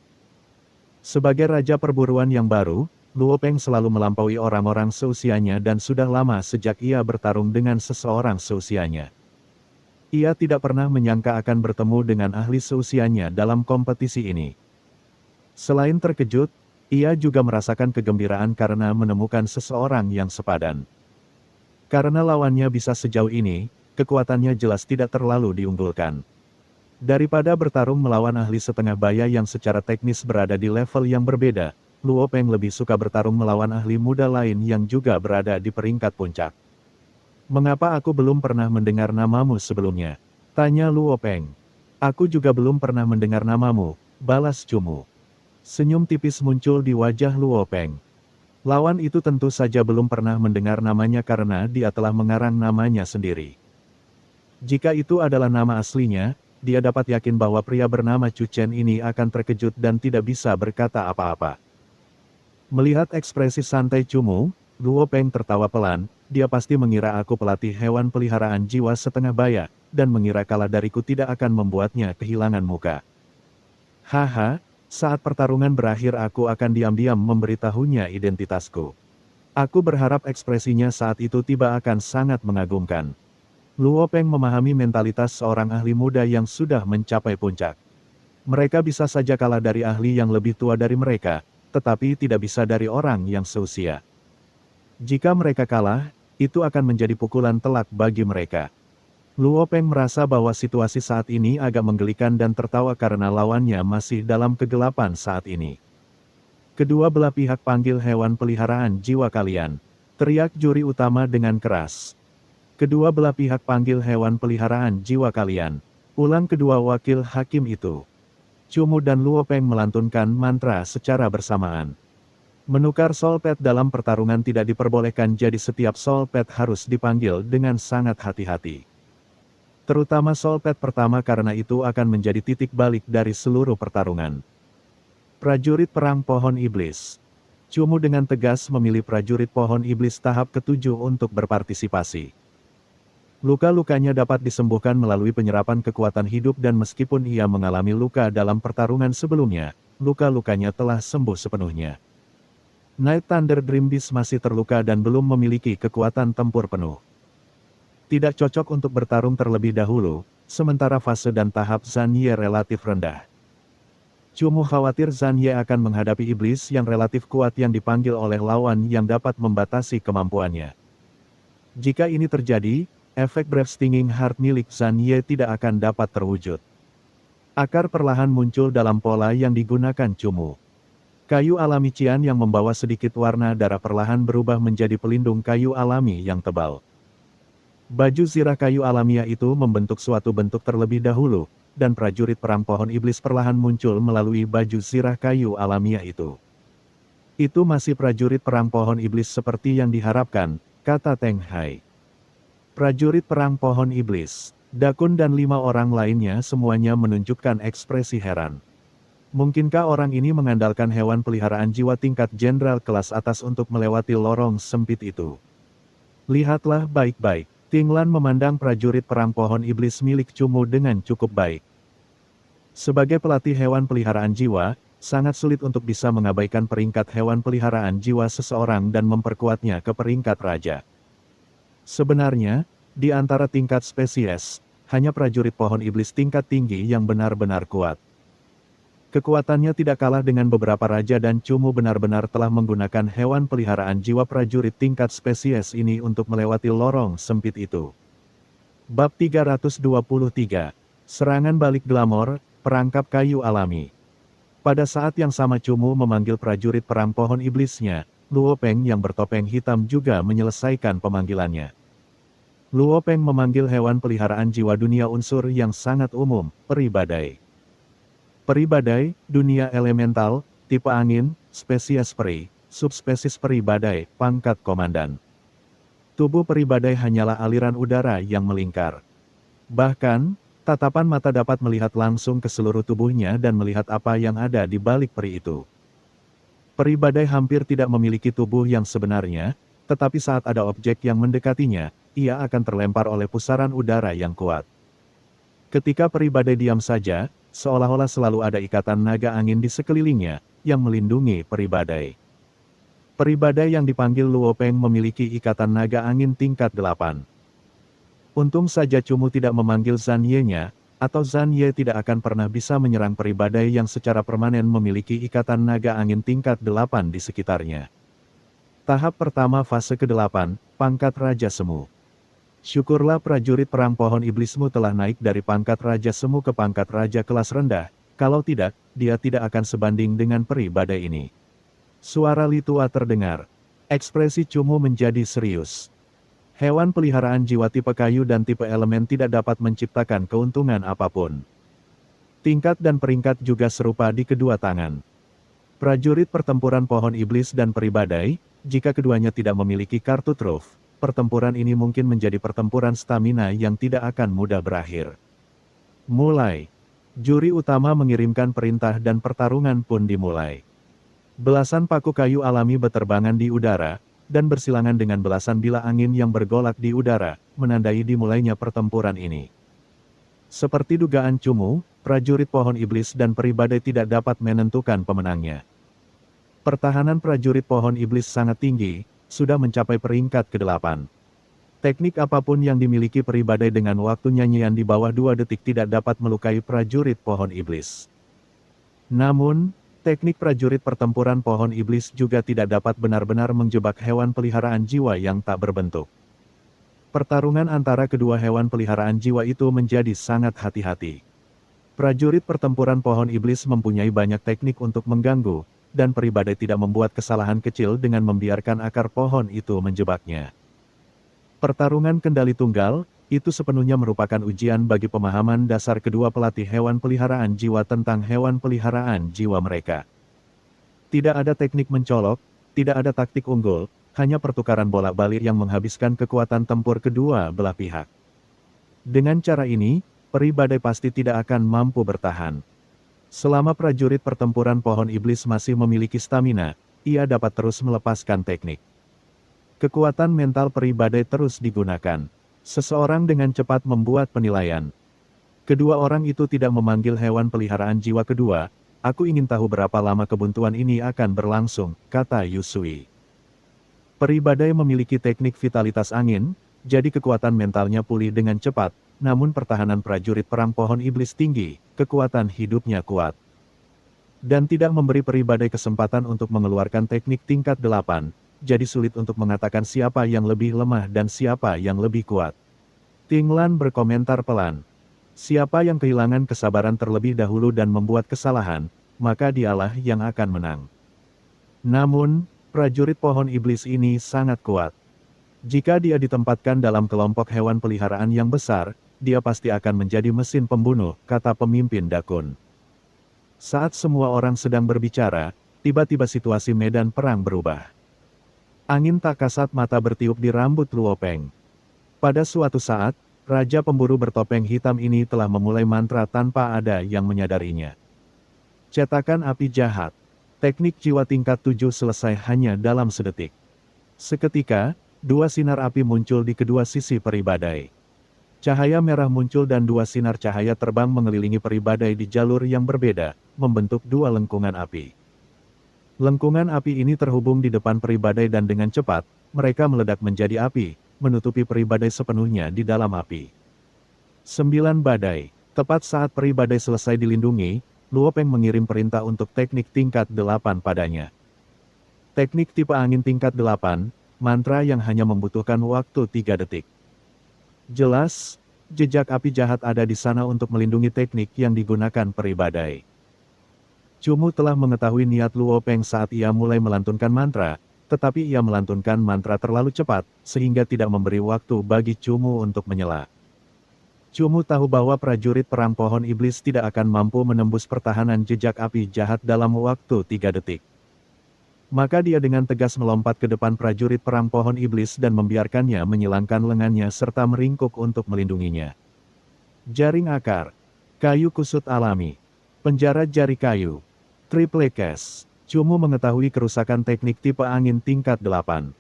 Sebagai raja perburuan yang baru, Luo Peng selalu melampaui orang-orang seusianya dan sudah lama sejak ia bertarung dengan seseorang seusianya. Ia tidak pernah menyangka akan bertemu dengan ahli seusianya dalam kompetisi ini. Selain terkejut, ia juga merasakan kegembiraan karena menemukan seseorang yang sepadan. Karena lawannya bisa sejauh ini, kekuatannya jelas tidak terlalu diunggulkan. Daripada bertarung melawan ahli setengah baya yang secara teknis berada di level yang berbeda, Luo Peng lebih suka bertarung melawan ahli muda lain yang juga berada di peringkat puncak. Mengapa aku belum pernah mendengar namamu sebelumnya? Tanya Luo Peng. Aku juga belum pernah mendengar namamu, balas Cumu. Senyum tipis muncul di wajah Luo Peng. Lawan itu tentu saja belum pernah mendengar namanya karena dia telah mengarang namanya sendiri. Jika itu adalah nama aslinya, dia dapat yakin bahwa pria bernama Chu Chen ini akan terkejut dan tidak bisa berkata apa-apa. Melihat ekspresi santai Cumu, Luo Peng tertawa pelan, dia pasti mengira aku pelatih hewan peliharaan jiwa setengah baya, dan mengira kalah dariku tidak akan membuatnya kehilangan muka. Haha, saat pertarungan berakhir aku akan diam-diam memberitahunya identitasku. Aku berharap ekspresinya saat itu tiba akan sangat mengagumkan. Luo Peng memahami mentalitas seorang ahli muda yang sudah mencapai puncak. Mereka bisa saja kalah dari ahli yang lebih tua dari mereka, tetapi tidak bisa dari orang yang seusia. Jika mereka kalah, itu akan menjadi pukulan telak bagi mereka. Luo Peng merasa bahwa situasi saat ini agak menggelikan dan tertawa karena lawannya masih dalam kegelapan saat ini. Kedua belah pihak panggil hewan peliharaan jiwa kalian. Teriak juri utama dengan keras. Kedua belah pihak panggil hewan peliharaan jiwa kalian. Ulang kedua wakil hakim itu. Cumu dan Luo Peng melantunkan mantra secara bersamaan. Menukar soul pad dalam pertarungan tidak diperbolehkan, jadi setiap soul pad harus dipanggil dengan sangat hati-hati. Terutama soul pad pertama karena itu akan menjadi titik balik dari seluruh pertarungan. Prajurit Perang Pohon Iblis. Cumu dengan tegas memilih prajurit Pohon Iblis tahap ke-7 untuk berpartisipasi. Luka-lukanya dapat disembuhkan melalui penyerapan kekuatan hidup dan meskipun ia mengalami luka dalam pertarungan sebelumnya, luka-lukanya telah sembuh sepenuhnya. Night Thunder Dream Beast masih terluka dan belum memiliki kekuatan tempur penuh. Tidak cocok untuk bertarung terlebih dahulu, sementara fase dan tahap Zanye relatif rendah. Cumu khawatir Zanye akan menghadapi iblis yang relatif kuat yang dipanggil oleh lawan yang dapat membatasi kemampuannya. Jika ini terjadi, efek Breath Stinging Heart milik Zanye tidak akan dapat terwujud. Akar perlahan muncul dalam pola yang digunakan Cumu. Kayu alami cian yang membawa sedikit warna darah perlahan berubah menjadi pelindung kayu alami yang tebal. Baju zirah kayu alamiah itu membentuk suatu bentuk terlebih dahulu, dan prajurit perang pohon iblis perlahan muncul melalui baju zirah kayu alamiah itu. Itu masih prajurit perang pohon iblis seperti yang diharapkan, kata Teng Hai. Prajurit perang pohon iblis, Dakun dan 5 orang lainnya semuanya menunjukkan ekspresi heran. Mungkinkah orang ini mengandalkan hewan peliharaan jiwa tingkat jenderal kelas atas untuk melewati lorong sempit itu? Lihatlah baik-baik. Tinglan memandang prajurit perang pohon iblis milik Cumu dengan cukup baik. Sebagai pelatih hewan peliharaan jiwa, sangat sulit untuk bisa mengabaikan peringkat hewan peliharaan jiwa seseorang dan memperkuatnya ke peringkat raja. Sebenarnya, di antara tingkat spesies, hanya prajurit pohon iblis tingkat tinggi yang benar-benar kuat. Kekuatannya tidak kalah dengan beberapa raja dan Cumu benar-benar telah menggunakan hewan peliharaan jiwa prajurit tingkat spesies ini untuk melewati lorong sempit itu. Bab 323, Serangan Balik Glamor, Perangkap Kayu Alami. Pada saat yang sama Cumu memanggil prajurit perang pohon iblisnya, Luo Peng yang bertopeng hitam juga menyelesaikan pemanggilannya. Luo Peng memanggil hewan peliharaan jiwa dunia unsur yang sangat umum, peri badai. Peri badai, dunia elemental, tipe angin, spesies peri, subspesies peri badai, pangkat komandan. Tubuh peri badai hanyalah aliran udara yang melingkar. Bahkan, tatapan mata dapat melihat langsung ke seluruh tubuhnya dan melihat apa yang ada di balik peri itu. Peri badai hampir tidak memiliki tubuh yang sebenarnya, tetapi saat ada objek yang mendekatinya, ia akan terlempar oleh pusaran udara yang kuat. Ketika peri badai diam saja, seolah-olah selalu ada ikatan naga angin di sekelilingnya, yang melindungi peri badai. Peri badai yang dipanggil Luo Peng memiliki ikatan naga angin tingkat 8. Untung saja Cumu tidak memanggil Zanye-nya, atau Zanye tidak akan pernah bisa menyerang peri badai yang secara permanen memiliki ikatan naga angin tingkat 8 di sekitarnya. Tahap pertama fase ke-8, Pangkat Raja Semu. Syukurlah prajurit perang pohon iblismu telah naik dari pangkat Raja Semu ke pangkat Raja kelas rendah, kalau tidak, dia tidak akan sebanding dengan peri badai ini. Suara Litua terdengar. Ekspresi Cumu menjadi serius. Hewan peliharaan jiwa tipe kayu dan tipe elemen tidak dapat menciptakan keuntungan apapun. Tingkat dan peringkat juga serupa di kedua tangan. Prajurit pertempuran pohon iblis dan peri badai, jika keduanya tidak memiliki kartu truf, pertempuran ini mungkin menjadi pertempuran stamina yang tidak akan mudah berakhir. Mulai. Juri utama mengirimkan perintah dan pertarungan pun dimulai. Belasan paku kayu alami beterbangan di udara, dan bersilangan dengan belasan bila angin yang bergolak di udara, menandai dimulainya pertempuran ini. Seperti dugaan Cumu, prajurit pohon iblis dan peri badai tidak dapat menentukan pemenangnya. Pertahanan prajurit pohon iblis sangat tinggi, sudah mencapai peringkat ke-8. Teknik apapun yang dimiliki peri badai dengan waktu nyanyian di bawah 2 detik tidak dapat melukai prajurit pohon iblis. Namun, teknik prajurit pertempuran pohon iblis juga tidak dapat benar-benar menjebak hewan peliharaan jiwa yang tak berbentuk. Pertarungan antara kedua hewan peliharaan jiwa itu menjadi sangat hati-hati. Prajurit pertempuran pohon iblis mempunyai banyak teknik untuk mengganggu, dan peri badai tidak membuat kesalahan kecil dengan membiarkan akar pohon itu menjebaknya. Pertarungan kendali tunggal, itu sepenuhnya merupakan ujian bagi pemahaman dasar kedua pelatih hewan peliharaan jiwa tentang hewan peliharaan jiwa mereka. Tidak ada teknik mencolok, tidak ada taktik unggul, hanya pertukaran bolak-balik yang menghabiskan kekuatan tempur kedua belah pihak. Dengan cara ini, peri badai pasti tidak akan mampu bertahan. Selama prajurit pertempuran pohon iblis masih memiliki stamina, ia dapat terus melepaskan teknik. Kekuatan mental peri badai terus digunakan. Seseorang dengan cepat membuat penilaian. Kedua orang itu tidak memanggil hewan peliharaan jiwa kedua. Aku ingin tahu berapa lama kebuntuan ini akan berlangsung, kata Yusui. Peri badai memiliki teknik vitalitas angin, jadi kekuatan mentalnya pulih dengan cepat, namun pertahanan prajurit perang pohon iblis tinggi, kekuatan hidupnya kuat. Dan tidak memberi peri badai kesempatan untuk mengeluarkan teknik tingkat 8, jadi sulit untuk mengatakan siapa yang lebih lemah dan siapa yang lebih kuat. Tinglan berkomentar pelan. Siapa yang kehilangan kesabaran terlebih dahulu dan membuat kesalahan, maka dialah yang akan menang. Namun, prajurit pohon iblis ini sangat kuat. Jika dia ditempatkan dalam kelompok hewan peliharaan yang besar, dia pasti akan menjadi mesin pembunuh, kata pemimpin Dakun. Saat semua orang sedang berbicara, tiba-tiba situasi medan perang berubah. Angin tak kasat mata bertiup di rambut Luo Peng. Pada suatu saat, Raja Pemburu bertopeng hitam ini telah memulai mantra tanpa ada yang menyadarinya. Cetakan api jahat. Teknik jiwa tingkat 7 selesai hanya dalam sedetik. Seketika, dua sinar api muncul di kedua sisi peri badai. Cahaya merah muncul dan dua sinar cahaya terbang mengelilingi peri badai di jalur yang berbeda, membentuk dua lengkungan api. Lengkungan api ini terhubung di depan peri badai dan dengan cepat, mereka meledak menjadi api, menutupi peri badai sepenuhnya di dalam api. 9 badai. Tepat saat peri badai selesai dilindungi, Luo Peng mengirim perintah untuk teknik tingkat 8 padanya. Teknik tipe angin tingkat 8, mantra yang hanya membutuhkan waktu 3 detik. Jelas, jejak api jahat ada di sana untuk melindungi teknik yang digunakan peri badai. Cumu telah mengetahui niat Luo Peng saat ia mulai melantunkan mantra, tetapi ia melantunkan mantra terlalu cepat, sehingga tidak memberi waktu bagi Cumu untuk menyela. Cumu tahu bahwa prajurit perang pohon iblis tidak akan mampu menembus pertahanan jejak api jahat dalam waktu 3 detik. Maka dia dengan tegas melompat ke depan prajurit perang pohon iblis dan membiarkannya menyilangkan lengannya serta meringkuk untuk melindunginya. Jaring akar. Kayu kusut alami. Penjara jari kayu. Triple case. Cumu mengetahui kerusakan teknik tipe angin tingkat 8.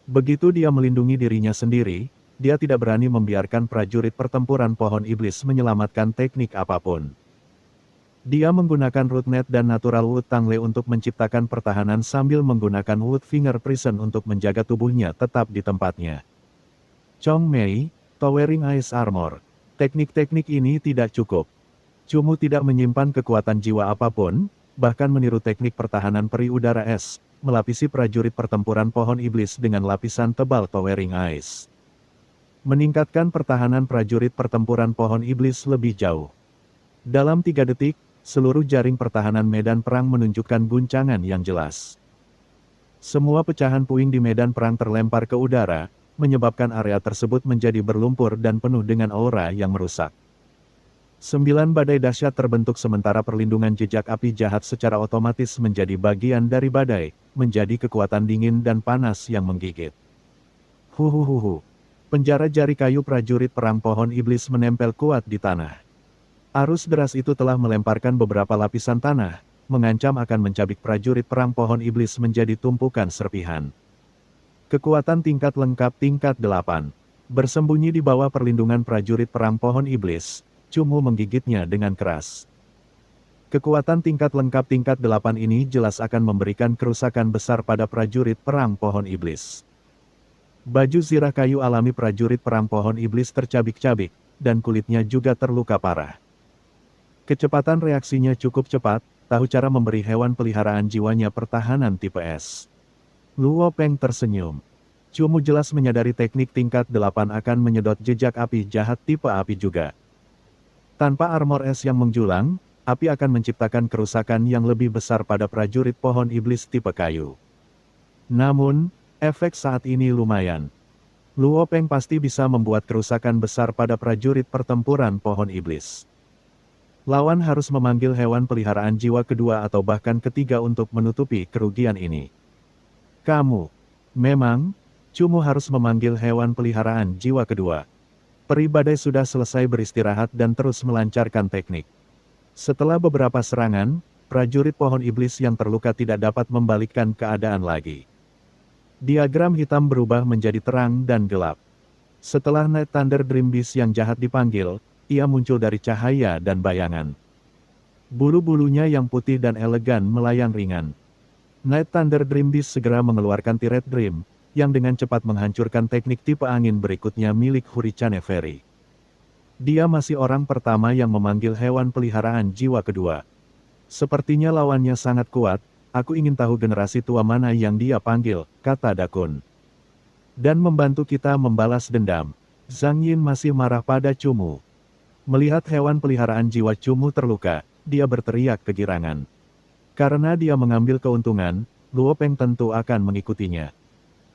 Begitu dia melindungi dirinya sendiri, dia tidak berani membiarkan prajurit pertempuran pohon iblis menyelamatkan teknik apapun. Dia menggunakan rootnet dan natural wood tangle untuk menciptakan pertahanan sambil menggunakan wood finger prison untuk menjaga tubuhnya tetap di tempatnya. Chong Mei, Towering Ice Armor. Teknik-teknik ini tidak cukup. Cumu tidak menyimpan kekuatan jiwa apapun, bahkan meniru teknik pertahanan peri udara es, melapisi prajurit pertempuran pohon iblis dengan lapisan tebal Towering Ice. Meningkatkan pertahanan prajurit pertempuran pohon iblis lebih jauh. Dalam 3 detik, seluruh jaring pertahanan medan perang menunjukkan guncangan yang jelas. Semua pecahan puing di medan perang terlempar ke udara, menyebabkan area tersebut menjadi berlumpur dan penuh dengan aura yang merusak. 9 badai dahsyat terbentuk sementara perlindungan jejak api jahat secara otomatis menjadi bagian dari badai, menjadi kekuatan dingin dan panas yang menggigit. Huhuhuhu. Penjara jari kayu prajurit perang pohon iblis menempel kuat di tanah. Arus deras itu telah melemparkan beberapa lapisan tanah, mengancam akan mencabik prajurit perang pohon iblis menjadi tumpukan serpihan. Kekuatan tingkat lengkap tingkat 8. Bersembunyi di bawah perlindungan prajurit perang pohon iblis, Cumu menggigitnya dengan keras. Kekuatan tingkat lengkap tingkat 8 ini jelas akan memberikan kerusakan besar pada prajurit perang pohon iblis. Baju zirah kayu alami prajurit perang pohon iblis tercabik-cabik, dan kulitnya juga terluka parah. Kecepatan reaksinya cukup cepat, tahu cara memberi hewan peliharaan jiwanya pertahanan tipe S. Luo Peng tersenyum. Cumu jelas menyadari teknik tingkat 8 akan menyedot jejak api jahat tipe api juga. Tanpa armor es yang menjulang, api akan menciptakan kerusakan yang lebih besar pada prajurit pohon iblis tipe kayu. Namun, efek saat ini lumayan. Luo Peng pasti bisa membuat kerusakan besar pada prajurit pertempuran pohon iblis. Lawan harus memanggil hewan peliharaan jiwa kedua atau bahkan ketiga untuk menutupi kerugian ini. Memang, Cumu harus memanggil hewan peliharaan jiwa kedua. Peri badai sudah selesai beristirahat dan terus melancarkan teknik. Setelah beberapa serangan, prajurit pohon iblis yang terluka tidak dapat membalikkan keadaan lagi. Diagram hitam berubah menjadi terang dan gelap. Setelah Night Thunder Dream Beast yang jahat dipanggil, ia muncul dari cahaya dan bayangan. Bulu-bulunya yang putih dan elegan melayang ringan. Night Thunder Dream Beast segera mengeluarkan Tirade Dream, yang dengan cepat menghancurkan teknik tipe angin berikutnya milik Hurricane Fairy. Dia masih orang pertama yang memanggil hewan peliharaan jiwa kedua. Sepertinya lawannya sangat kuat, aku ingin tahu generasi tua mana yang dia panggil, kata Dakun. Dan membantu kita membalas dendam. Zhang Yin masih marah pada Cumu. Melihat hewan peliharaan jiwa Cumu terluka, dia berteriak kegirangan. Karena dia mengambil keuntungan, Luo Peng tentu akan mengikutinya.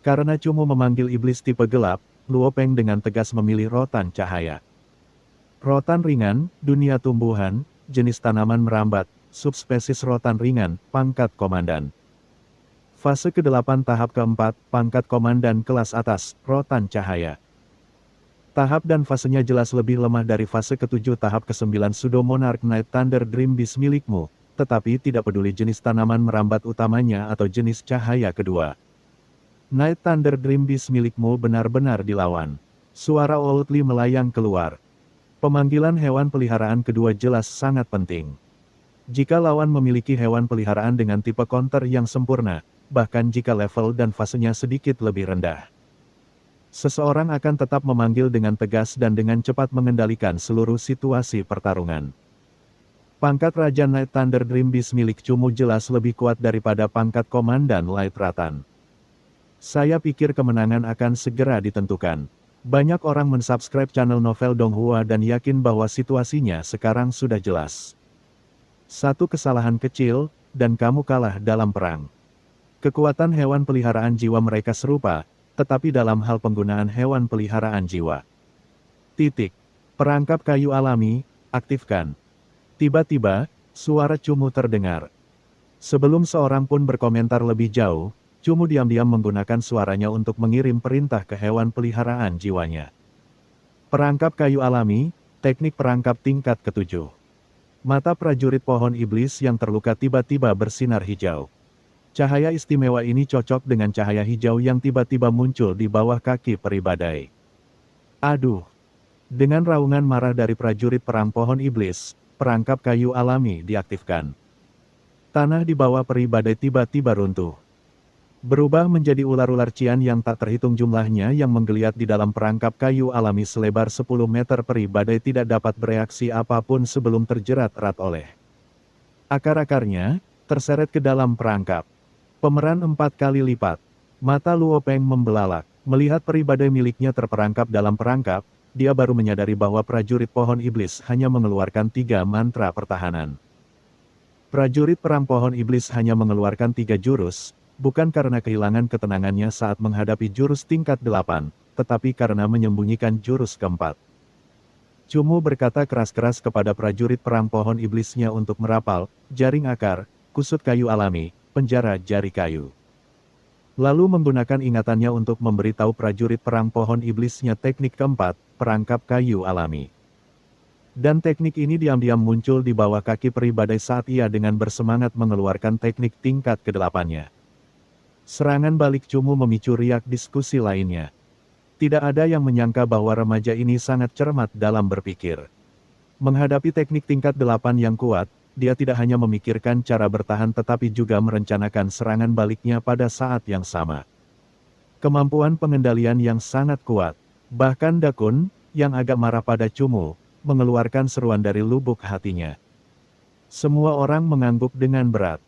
Karena Cumu memanggil iblis tipe gelap, Luo Peng dengan tegas memilih rotan cahaya. Rotan ringan, dunia tumbuhan, jenis tanaman merambat, subspesies rotan ringan, pangkat komandan. Fase ke-8 tahap ke-4, pangkat komandan kelas atas, rotan cahaya. Tahap dan fasenya jelas lebih lemah dari fase ke-7 tahap ke-9 Pseudo Monarch Night Thunder Dream Beast milikmu, tetapi tidak peduli jenis tanaman merambat utamanya atau jenis cahaya kedua. Night Thunder Dream Beast milikmu benar-benar dilawan. Suara Oldly melayang keluar. Pemanggilan hewan peliharaan kedua jelas sangat penting. Jika lawan memiliki hewan peliharaan dengan tipe counter yang sempurna, bahkan jika level dan fasenya sedikit lebih rendah, seseorang akan tetap memanggil dengan tegas dan dengan cepat mengendalikan seluruh situasi pertarungan. Pangkat Raja Night Thunder Dream Beast milik Cumu jelas lebih kuat daripada pangkat Komandan Light Ratan. Saya pikir kemenangan akan segera ditentukan. Banyak orang mensubscribe channel Novel Donghua dan yakin bahwa situasinya sekarang sudah jelas. Satu kesalahan kecil, dan kamu kalah dalam perang. Kekuatan hewan peliharaan jiwa mereka serupa, tetapi dalam hal penggunaan hewan peliharaan jiwa. Perangkap kayu alami, aktifkan. Tiba-tiba, suara Cumu terdengar. Sebelum seorang pun berkomentar lebih jauh, Cumu diam-diam menggunakan suaranya untuk mengirim perintah ke hewan peliharaan jiwanya. Perangkap kayu alami, teknik perangkap tingkat ke-7. Mata prajurit pohon iblis yang terluka tiba-tiba bersinar hijau. Cahaya istimewa ini cocok dengan cahaya hijau yang tiba-tiba muncul di bawah kaki peri badai. Aduh! Dengan raungan marah dari prajurit perang pohon iblis, perangkap kayu alami diaktifkan. Tanah di bawah peri badai tiba-tiba runtuh. Berubah menjadi ular-ular cian yang tak terhitung jumlahnya yang menggeliat di dalam perangkap kayu alami selebar 10 meter. Peri badai tidak dapat bereaksi apapun sebelum terjerat erat oleh akar-akarnya, terseret ke dalam perangkap. Pemeran 4 kali lipat. Mata Luo Peng membelalak. Melihat peri badai miliknya terperangkap dalam perangkap, dia baru menyadari bahwa prajurit pohon iblis hanya mengeluarkan 3 mantra pertahanan. Prajurit perang pohon iblis hanya mengeluarkan 3 jurus, bukan karena kehilangan ketenangannya saat menghadapi jurus tingkat 8, tetapi karena menyembunyikan jurus keempat. Cumu berkata keras-keras kepada prajurit perang pohon iblisnya untuk merapal, jaring akar, kusut kayu alami, penjara jari kayu. Lalu menggunakan ingatannya untuk memberitahu prajurit perang pohon iblisnya teknik keempat, perangkap kayu alami. Dan teknik ini diam-diam muncul di bawah kaki peri badai saat ia dengan bersemangat mengeluarkan teknik tingkat ke-8-nya. Serangan balik Cumu memicu riak diskusi lainnya. Tidak ada yang menyangka bahwa remaja ini sangat cermat dalam berpikir. Menghadapi teknik tingkat 8 yang kuat, dia tidak hanya memikirkan cara bertahan tetapi juga merencanakan serangan baliknya pada saat yang sama. Kemampuan pengendalian yang sangat kuat. Bahkan Dakun, yang agak marah pada Cumu, mengeluarkan seruan dari lubuk hatinya. Semua orang mengangguk dengan berat.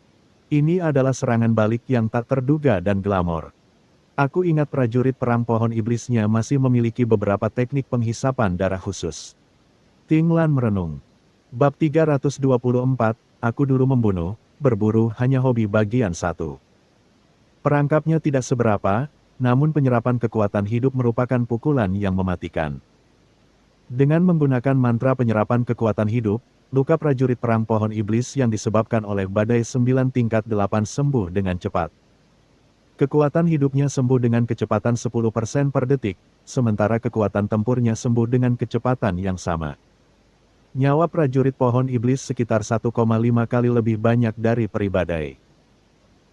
Ini adalah serangan balik yang tak terduga dan glamor. Aku ingat prajurit perang pohon iblisnya masih memiliki beberapa teknik penghisapan darah khusus. Ting Lan merenung. Bab 324, aku dulu membunuh, berburu hanya hobi bagian 1. Perangkapnya tidak seberapa, namun penyerapan kekuatan hidup merupakan pukulan yang mematikan. Dengan menggunakan mantra penyerapan kekuatan hidup, luka prajurit perang pohon iblis yang disebabkan oleh badai 9 tingkat 8 sembuh dengan cepat. Kekuatan hidupnya sembuh dengan kecepatan 10% per detik, sementara kekuatan tempurnya sembuh dengan kecepatan yang sama. Nyawa prajurit pohon iblis sekitar 1,5 kali lebih banyak dari peri badai.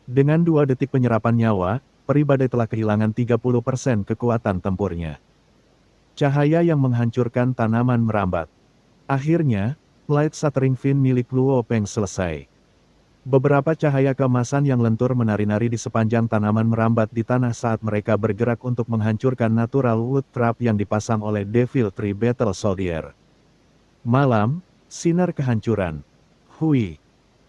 Dengan 2 detik penyerapan nyawa, peri badai telah kehilangan 30% kekuatan tempurnya. Cahaya yang menghancurkan tanaman merambat. Akhirnya, light scattering fin milik Luo Peng selesai. Beberapa cahaya keemasan yang lentur menari-nari di sepanjang tanaman merambat di tanah saat mereka bergerak untuk menghancurkan natural wood trap yang dipasang oleh Devil Tree Battle Soldier. Malam, sinar kehancuran. Hui.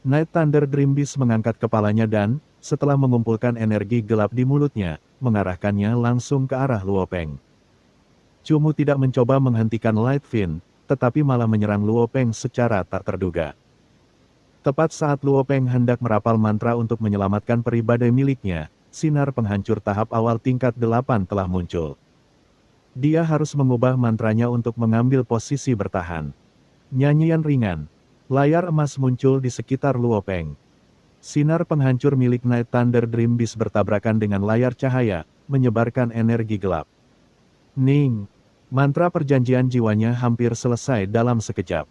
Night Thunder Dream Beast mengangkat kepalanya dan, setelah mengumpulkan energi gelap di mulutnya, mengarahkannya langsung ke arah Luo Peng. Cumu tidak mencoba menghentikan Light Fin, tetapi malah menyerang Luo Peng secara tak terduga. Tepat saat Luo Peng hendak merapal mantra untuk menyelamatkan peri badai miliknya, sinar penghancur tahap awal tingkat 8 telah muncul. Dia harus mengubah mantranya untuk mengambil posisi bertahan. Nyanyian ringan. Layar emas muncul di sekitar Luo Peng. Sinar penghancur milik Night Thunder Dream Beast bertabrakan dengan layar cahaya, menyebarkan energi gelap. Ning! Mantra perjanjian jiwanya hampir selesai dalam sekejap.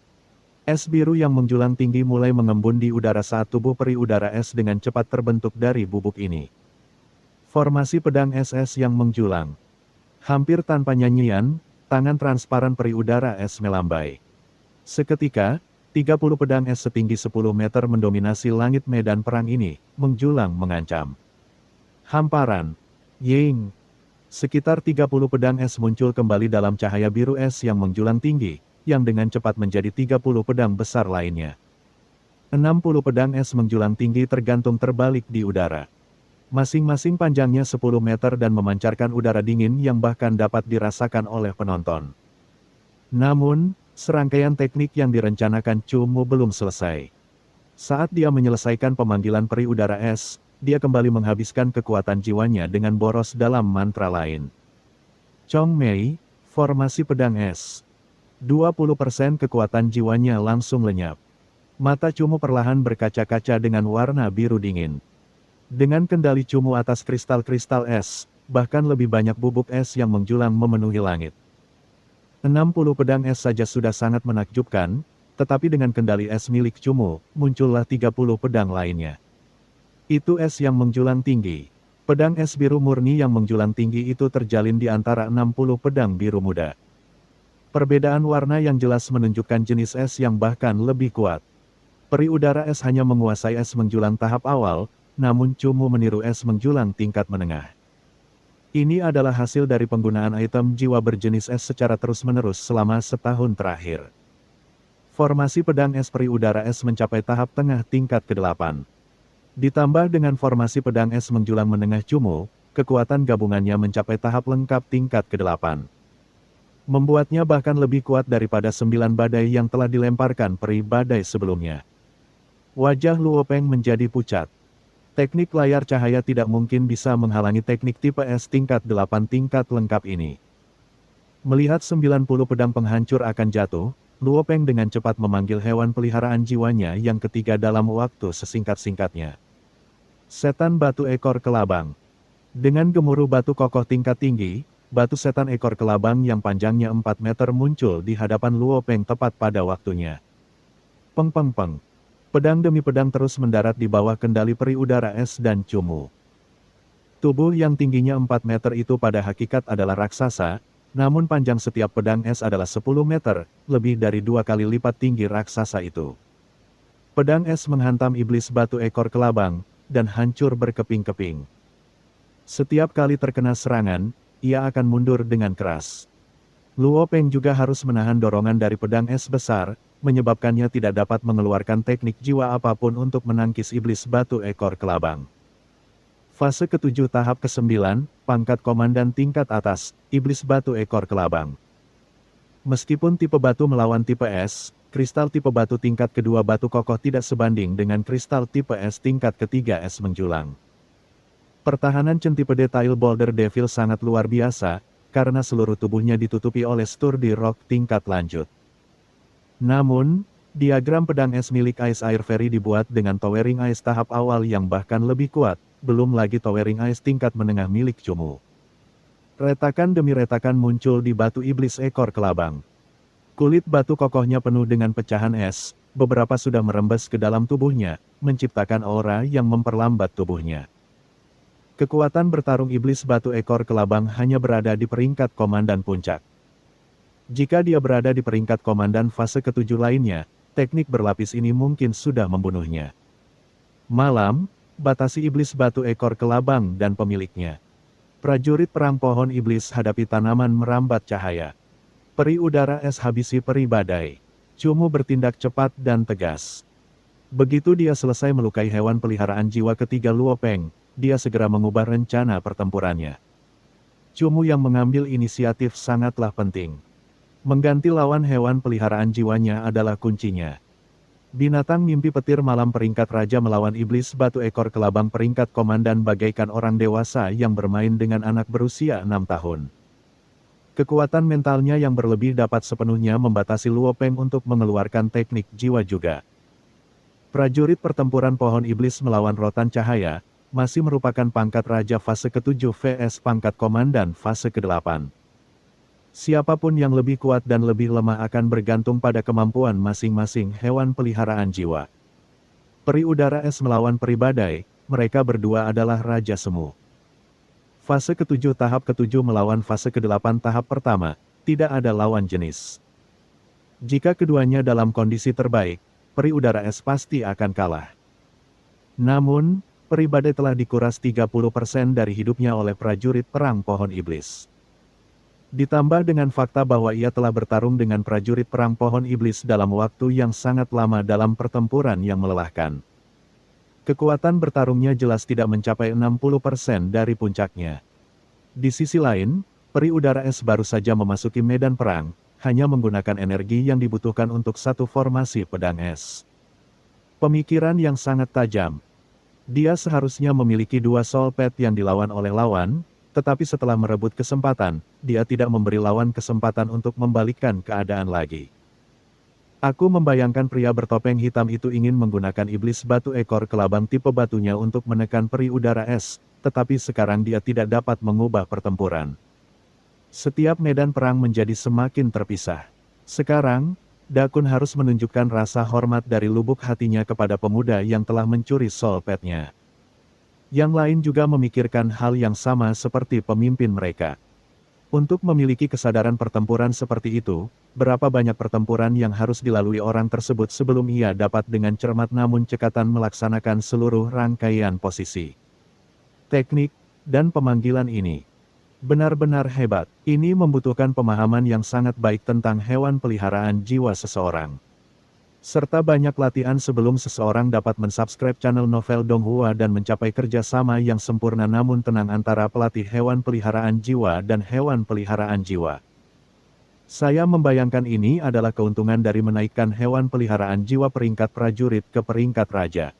Es biru yang menjulang tinggi mulai mengembun di udara saat tubuh peri udara es dengan cepat terbentuk dari bubuk ini. Formasi pedang SS yang menjulang. Hampir tanpa nyanyian, tangan transparan peri udara es melambai. Seketika, 30 pedang es setinggi 10 meter mendominasi langit medan perang ini, menjulang mengancam. Hamparan. Ying. Sekitar 30 pedang es muncul kembali dalam cahaya biru es yang menjulang tinggi, yang dengan cepat menjadi 30 pedang besar lainnya. 60 pedang es menjulang tinggi tergantung terbalik di udara. Masing-masing panjangnya 10 meter dan memancarkan udara dingin yang bahkan dapat dirasakan oleh penonton. Namun, serangkaian teknik yang direncanakan Cumu belum selesai. Saat dia menyelesaikan pemanggilan peri udara es, dia kembali menghabiskan kekuatan jiwanya dengan boros dalam mantra lain. Chong Mei, formasi pedang es. 20% kekuatan jiwanya langsung lenyap. Mata Cumu perlahan berkaca-kaca dengan warna biru dingin. Dengan kendali Cumu atas kristal-kristal es, bahkan lebih banyak bubuk es yang menjulang memenuhi langit. 60 pedang es saja sudah sangat menakjubkan, tetapi dengan kendali es milik Cumu, muncullah 30 pedang lainnya. Itu es yang menjulang tinggi. Pedang es biru murni yang menjulang tinggi itu terjalin di antara 60 pedang biru muda. Perbedaan warna yang jelas menunjukkan jenis es yang bahkan lebih kuat. Peri udara es hanya menguasai es menjulang tahap awal, namun Cumu meniru es menjulang tingkat menengah. Ini adalah hasil dari penggunaan item jiwa berjenis es secara terus-menerus selama setahun terakhir. Formasi pedang es peri udara es mencapai tahap tengah tingkat ke-8. Ditambah dengan formasi pedang es menjulang menengah Cumu, kekuatan gabungannya mencapai tahap lengkap tingkat ke-8. Membuatnya bahkan lebih kuat daripada 9 badai yang telah dilemparkan peri badai sebelumnya. Wajah Luo Peng menjadi pucat. Teknik layar cahaya tidak mungkin bisa menghalangi teknik tipe S tingkat 8 tingkat lengkap ini. Melihat 90 pedang penghancur akan jatuh, Luo Peng dengan cepat memanggil hewan peliharaan jiwanya yang ketiga dalam waktu sesingkat-singkatnya. Setan batu ekor kelabang. Dengan gemuruh batu kokoh tingkat tinggi, batu setan ekor kelabang yang panjangnya 4 meter muncul di hadapan Luo Peng tepat pada waktunya. Peng peng peng. Pedang demi pedang terus mendarat di bawah kendali peri udara es dan Cumu. Tubuh yang tingginya 4 meter itu pada hakikat adalah raksasa, namun panjang setiap pedang es adalah 10 meter, lebih dari 2 kali lipat tinggi raksasa itu. Pedang es menghantam iblis batu ekor kelabang, dan hancur berkeping-keping. Setiap kali terkena serangan, ia akan mundur dengan keras. Luo Peng juga harus menahan dorongan dari pedang es besar, menyebabkannya tidak dapat mengeluarkan teknik jiwa apapun untuk menangkis iblis batu ekor kelabang. Fase ke-7 tahap ke-9, pangkat komandan tingkat atas, iblis batu ekor kelabang. Meskipun tipe batu melawan tipe es, kristal tipe batu tingkat kedua batu kokoh tidak sebanding dengan kristal tipe es tingkat ketiga es menjulang. Pertahanan centipe detail Boulder Devil sangat luar biasa, karena seluruh tubuhnya ditutupi oleh sturdy rock tingkat lanjut. Namun, diagram pedang es milik Ice Air Fairy dibuat dengan Towering Ice tahap awal yang bahkan lebih kuat, belum lagi Towering Ice tingkat menengah milik Cumu. Retakan demi retakan muncul di batu iblis ekor kelabang. Kulit batu kokohnya penuh dengan pecahan es, beberapa sudah merembes ke dalam tubuhnya, menciptakan aura yang memperlambat tubuhnya. Kekuatan bertarung iblis batu ekor kelabang hanya berada di peringkat komandan puncak. Jika dia berada di peringkat komandan fase ketujuh lainnya, teknik berlapis ini mungkin sudah membunuhnya. Malam, batasi iblis batu ekor kelabang dan pemiliknya. Prajurit perang pohon iblis hadapi tanaman merambat cahaya. Peri udara es habisi peri badai. Cumu bertindak cepat dan tegas. Begitu dia selesai melukai hewan peliharaan jiwa ketiga Luo Peng, dia segera mengubah rencana pertempurannya. Cumu yang mengambil inisiatif sangatlah penting. Mengganti lawan hewan peliharaan jiwanya adalah kuncinya. Binatang mimpi petir malam peringkat raja melawan iblis batu ekor kelabang peringkat komandan bagaikan orang dewasa yang bermain dengan anak berusia 6 tahun. Kekuatan mentalnya yang berlebih dapat sepenuhnya membatasi Luo Peng untuk mengeluarkan teknik jiwa juga. Prajurit pertempuran pohon iblis melawan rotan cahaya, masih merupakan pangkat raja fase ke-7 vs pangkat komandan fase ke-8. Siapapun yang lebih kuat dan lebih lemah akan bergantung pada kemampuan masing-masing hewan peliharaan jiwa. Peri udara es melawan peri badai, mereka berdua adalah Raja Semu. Fase ke-7 tahap ke-7 melawan fase ke-8 tahap pertama, tidak ada lawan jenis. Jika keduanya dalam kondisi terbaik, peri udara es pasti akan kalah. Namun, peri badai telah dikuras 30% dari hidupnya oleh prajurit perang pohon iblis. Ditambah dengan fakta bahwa ia telah bertarung dengan prajurit perang pohon iblis dalam waktu yang sangat lama dalam pertempuran yang melelahkan. Kekuatan bertarungnya jelas tidak mencapai 60% dari puncaknya. Di sisi lain, peri udara es baru saja memasuki medan perang, hanya menggunakan energi yang dibutuhkan untuk satu formasi pedang es. Pemikiran yang sangat tajam. Dia seharusnya memiliki 2 soul pad yang dilawan oleh lawan, tetapi setelah merebut kesempatan, dia tidak memberi lawan kesempatan untuk membalikkan keadaan lagi. Aku membayangkan pria bertopeng hitam itu ingin menggunakan iblis batu ekor kelabang tipe batunya untuk menekan peri udara es, tetapi sekarang dia tidak dapat mengubah pertempuran. Setiap medan perang menjadi semakin terpisah. Sekarang, Dakun harus menunjukkan rasa hormat dari lubuk hatinya kepada pemuda yang telah mencuri soul pad-nya. Yang lain juga memikirkan hal yang sama seperti pemimpin mereka. Untuk memiliki kesadaran pertempuran seperti itu, berapa banyak pertempuran yang harus dilalui orang tersebut sebelum ia dapat dengan cermat namun cekatan melaksanakan seluruh rangkaian posisi. Teknik, dan pemanggilan ini benar-benar hebat. Ini membutuhkan pemahaman yang sangat baik tentang hewan peliharaan jiwa seseorang. Serta banyak latihan sebelum seseorang dapat mensubscribe channel Novel Donghua dan mencapai kerjasama yang sempurna namun tenang antara pelatih hewan peliharaan jiwa dan hewan peliharaan jiwa. Saya membayangkan ini adalah keuntungan dari menaikkan hewan peliharaan jiwa peringkat prajurit ke peringkat raja.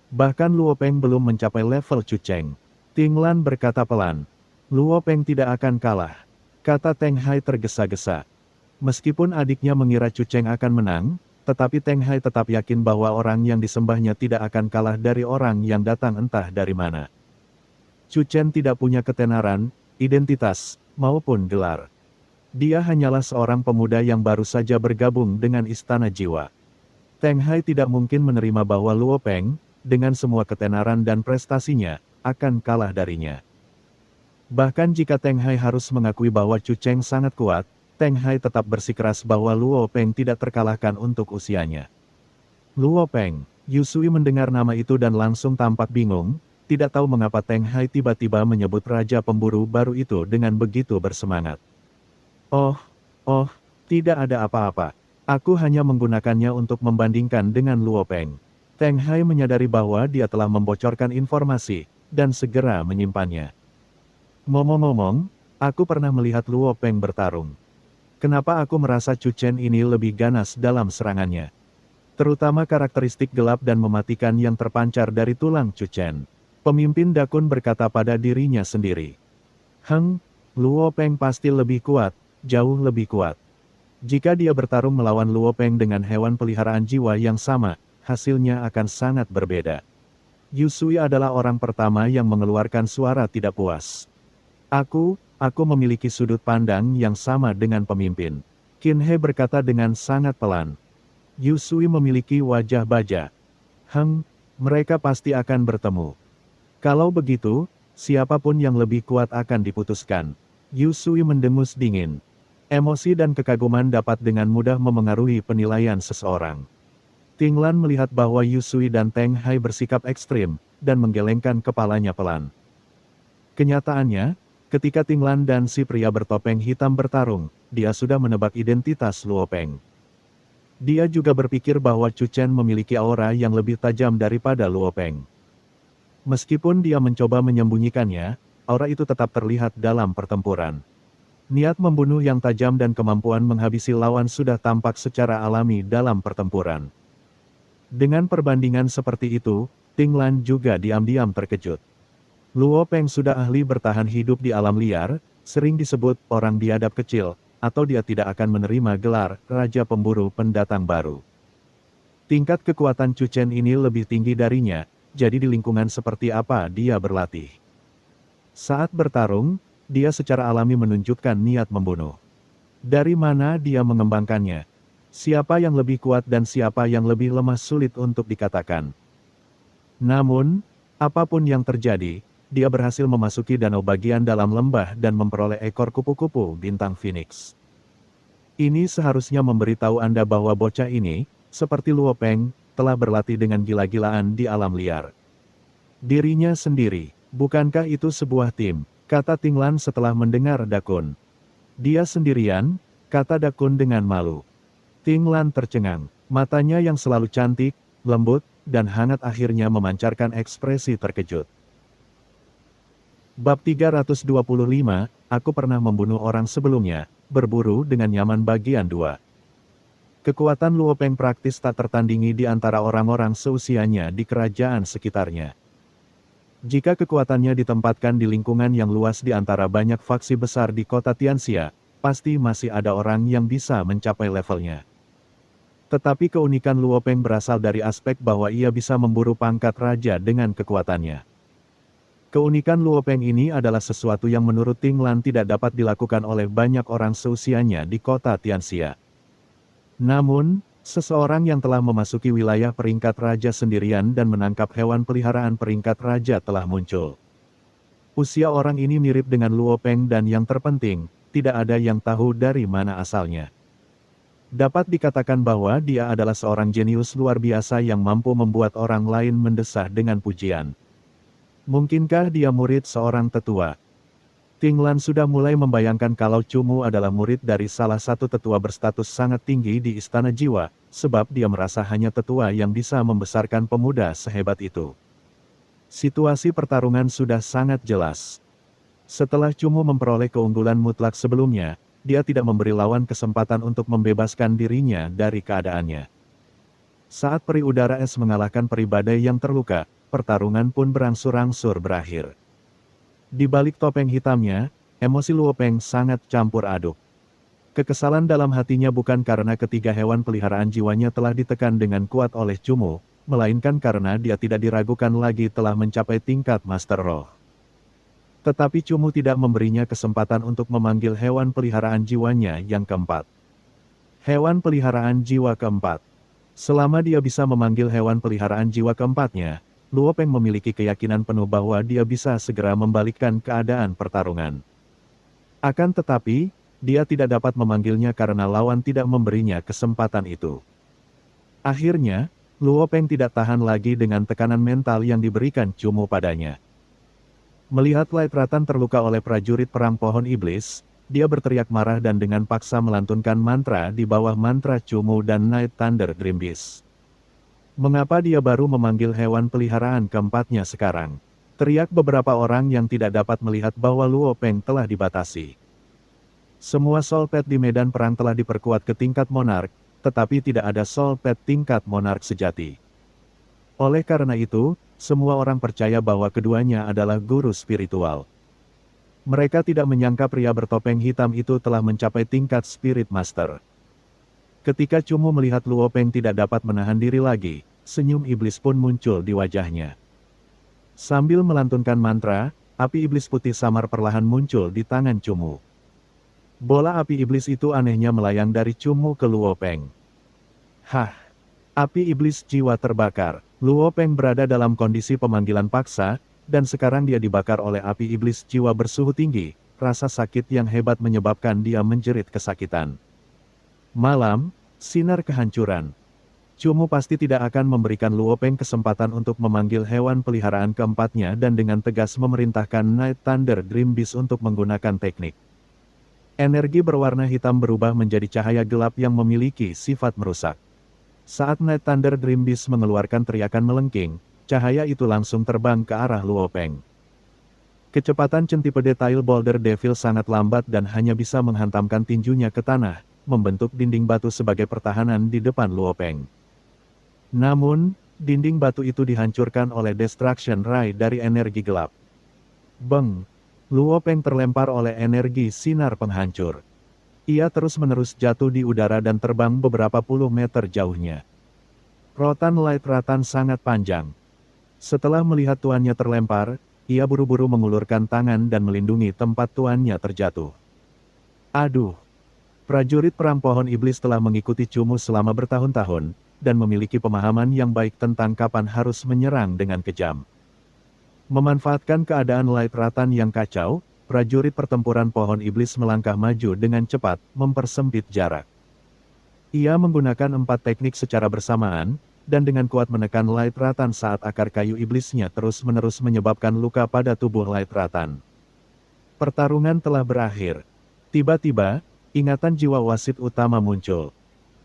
Bahkan Luo Peng belum mencapai level Chu Cheng. Ting Lan berkata pelan. Luo Peng tidak akan kalah. Kata Teng Hai tergesa-gesa. Meskipun adiknya mengira Chu Cheng akan menang, tetapi Teng Hai tetap yakin bahwa orang yang disembahnya tidak akan kalah dari orang yang datang entah dari mana. Chu Chen tidak punya ketenaran, identitas, maupun gelar. Dia hanyalah seorang pemuda yang baru saja bergabung dengan Istana Jiwa. Teng Hai tidak mungkin menerima bahwa Luo Peng, dengan semua ketenaran dan prestasinya, akan kalah darinya. Bahkan jika Teng Hai harus mengakui bahwa Chu Cheng sangat kuat, Teng Hai tetap bersikeras bahwa Luo Peng tidak terkalahkan untuk usianya. Luo Peng, Yusui mendengar nama itu dan langsung tampak bingung, tidak tahu mengapa Teng Hai tiba-tiba menyebut raja pemburu baru itu dengan begitu bersemangat. Oh, tidak ada apa-apa. Aku hanya menggunakannya untuk membandingkan dengan Luo Peng. Teng Hai menyadari bahwa dia telah membocorkan informasi, dan segera menyimpannya. Ngomong-ngomong, aku pernah melihat Luo Peng bertarung. Kenapa aku merasa Chu Chen ini lebih ganas dalam serangannya? Terutama karakteristik gelap dan mematikan yang terpancar dari tulang Chu Chen. Pemimpin Dakun berkata pada dirinya sendiri. Luo Peng pasti lebih kuat, jauh lebih kuat. Jika dia bertarung melawan Luo Peng dengan hewan peliharaan jiwa yang sama, hasilnya akan sangat berbeda. Yusui adalah orang pertama yang mengeluarkan suara tidak puas. Aku memiliki sudut pandang yang sama dengan pemimpin. Qin He berkata dengan sangat pelan. Yusui memiliki wajah baja. Mereka pasti akan bertemu. Kalau begitu, siapapun yang lebih kuat akan diputuskan. Yusui mendengus dingin. Emosi dan kekaguman dapat dengan mudah memengaruhi penilaian seseorang. Ting Lan melihat bahwa Yu Sui dan Teng Hai bersikap ekstrim, dan menggelengkan kepalanya pelan. Kenyataannya, ketika Ting Lan dan si pria bertopeng hitam bertarung, dia sudah menebak identitas Luo Peng. Dia juga berpikir bahwa Chu Chen memiliki aura yang lebih tajam daripada Luo Peng. Meskipun dia mencoba menyembunyikannya, aura itu tetap terlihat dalam pertempuran. Niat membunuh yang tajam dan kemampuan menghabisi lawan sudah tampak secara alami dalam pertempuran. Dengan perbandingan seperti itu, Ting Lan juga diam-diam terkejut. Luo Peng sudah ahli bertahan hidup di alam liar, sering disebut orang biadab kecil, atau dia tidak akan menerima gelar Raja Pemburu Pendatang Baru. Tingkat kekuatan Chu Chen ini lebih tinggi darinya, jadi di lingkungan seperti apa dia berlatih. Saat bertarung, dia secara alami menunjukkan niat membunuh. Dari mana dia mengembangkannya? Siapa yang lebih kuat dan siapa yang lebih lemah sulit untuk dikatakan. Namun, apapun yang terjadi, dia berhasil memasuki danau bagian dalam lembah dan memperoleh ekor kupu-kupu bintang Phoenix. Ini seharusnya memberitahu Anda bahwa bocah ini, seperti Luo Peng, telah berlatih dengan gila-gilaan di alam liar. Dirinya sendiri, bukankah itu sebuah tim? Kata Ting Lan setelah mendengar Dakun. Dia sendirian, kata Dakun dengan malu. Ting Lan tercengang, matanya yang selalu cantik, lembut, dan hangat akhirnya memancarkan ekspresi terkejut. Bab 325, aku pernah membunuh orang sebelumnya, berburu dengan nyaman bagian 2. Kekuatan Luo Peng praktis tak tertandingi di antara orang-orang seusianya di kerajaan sekitarnya. Jika kekuatannya ditempatkan di lingkungan yang luas di antara banyak faksi besar di kota Tianxia, pasti masih ada orang yang bisa mencapai levelnya. Tetapi keunikan Luo Peng berasal dari aspek bahwa ia bisa memburu pangkat raja dengan kekuatannya. Keunikan Luo Peng ini adalah sesuatu yang menurut Ting Lan tidak dapat dilakukan oleh banyak orang seusianya di kota Tianxia. Namun, seseorang yang telah memasuki wilayah peringkat raja sendirian dan menangkap hewan peliharaan peringkat raja telah muncul. Usia orang ini mirip dengan Luo Peng dan yang terpenting, tidak ada yang tahu dari mana asalnya. Dapat dikatakan bahwa dia adalah seorang jenius luar biasa yang mampu membuat orang lain mendesah dengan pujian. Mungkinkah dia murid seorang tetua? Ting Lan sudah mulai membayangkan kalau Chu Mu adalah murid dari salah satu tetua berstatus sangat tinggi di Istana Jiwa, sebab dia merasa hanya tetua yang bisa membesarkan pemuda sehebat itu. Situasi pertarungan sudah sangat jelas. Setelah Chu Mu memperoleh keunggulan mutlak sebelumnya, dia tidak memberi lawan kesempatan untuk membebaskan dirinya dari keadaannya. Saat peri udara es mengalahkan peri badai yang terluka, pertarungan pun berangsur-angsur berakhir. Di balik topeng hitamnya, emosi Luo Peng sangat campur aduk. Kekesalan dalam hatinya bukan karena ketiga hewan peliharaan jiwanya telah ditekan dengan kuat oleh Chu Mu, melainkan karena dia tidak diragukan lagi telah mencapai tingkat Master Roh. Tetapi Chu Mu tidak memberinya kesempatan untuk memanggil hewan peliharaan jiwanya yang keempat. Hewan peliharaan jiwa keempat. Selama dia bisa memanggil hewan peliharaan jiwa keempatnya, Luo Peng memiliki keyakinan penuh bahwa dia bisa segera membalikkan keadaan pertarungan. Akan tetapi, dia tidak dapat memanggilnya karena lawan tidak memberinya kesempatan itu. Akhirnya, Luo Peng tidak tahan lagi dengan tekanan mental yang diberikan Chu Mu padanya. Melihat Light Ratan terluka oleh prajurit perang pohon iblis, dia berteriak marah dan dengan paksa melantunkan mantra di bawah mantra Chu Mu dan Night Thunder Dream Beast. Mengapa dia baru memanggil hewan peliharaan keempatnya sekarang? Teriak beberapa orang yang tidak dapat melihat bahwa Luo Peng telah dibatasi. Semua soul pet di medan perang telah diperkuat ke tingkat monark, tetapi tidak ada soul pet tingkat monark sejati. Oleh karena itu, semua orang percaya bahwa keduanya adalah guru spiritual. Mereka tidak menyangka pria bertopeng hitam itu telah mencapai tingkat Spirit Master. Ketika Chu Mu melihat Luo Peng tidak dapat menahan diri lagi, senyum iblis pun muncul di wajahnya. Sambil melantunkan mantra, api iblis putih samar perlahan muncul di tangan Chu Mu. Bola api iblis itu anehnya melayang dari Chu Mu ke Luo Peng. Hah! Api iblis jiwa terbakar. Luo Peng berada dalam kondisi pemanggilan paksa, dan sekarang dia dibakar oleh api iblis jiwa bersuhu tinggi, rasa sakit yang hebat menyebabkan dia menjerit kesakitan. Malam, sinar kehancuran. Cumu pasti tidak akan memberikan Luo Peng kesempatan untuk memanggil hewan peliharaan keempatnya dan dengan tegas memerintahkan Night Thunder Dream Beast untuk menggunakan teknik. Energi berwarna hitam berubah menjadi cahaya gelap yang memiliki sifat merusak. Saat Night Thunder Dream Beast mengeluarkan teriakan melengking, cahaya itu langsung terbang ke arah Luo Peng. Kecepatan centipede Tail Boulder Devil sangat lambat dan hanya bisa menghantamkan tinjunya ke tanah, membentuk dinding batu sebagai pertahanan di depan Luo Peng. Namun, dinding batu itu dihancurkan oleh Destruction Ray dari energi gelap. Beng! Luo Peng terlempar oleh energi sinar penghancur. Ia terus-menerus jatuh di udara dan terbang beberapa puluh meter jauhnya. Rotan Light Ratan sangat panjang. Setelah melihat tuannya terlempar, ia buru-buru mengulurkan tangan dan melindungi tempat tuannya terjatuh. Aduh! Prajurit perang pohon iblis telah mengikuti Cumu selama bertahun-tahun, dan memiliki pemahaman yang baik tentang kapan harus menyerang dengan kejam. Memanfaatkan keadaan Light Ratan yang kacau, prajurit pertempuran pohon iblis melangkah maju dengan cepat, mempersempit jarak. Ia menggunakan 4 teknik secara bersamaan, dan dengan kuat menekan Light Ratan saat akar kayu iblisnya terus-menerus menyebabkan luka pada tubuh Light Ratan. Pertarungan telah berakhir. Tiba-tiba, ingatan jiwa wasit utama muncul.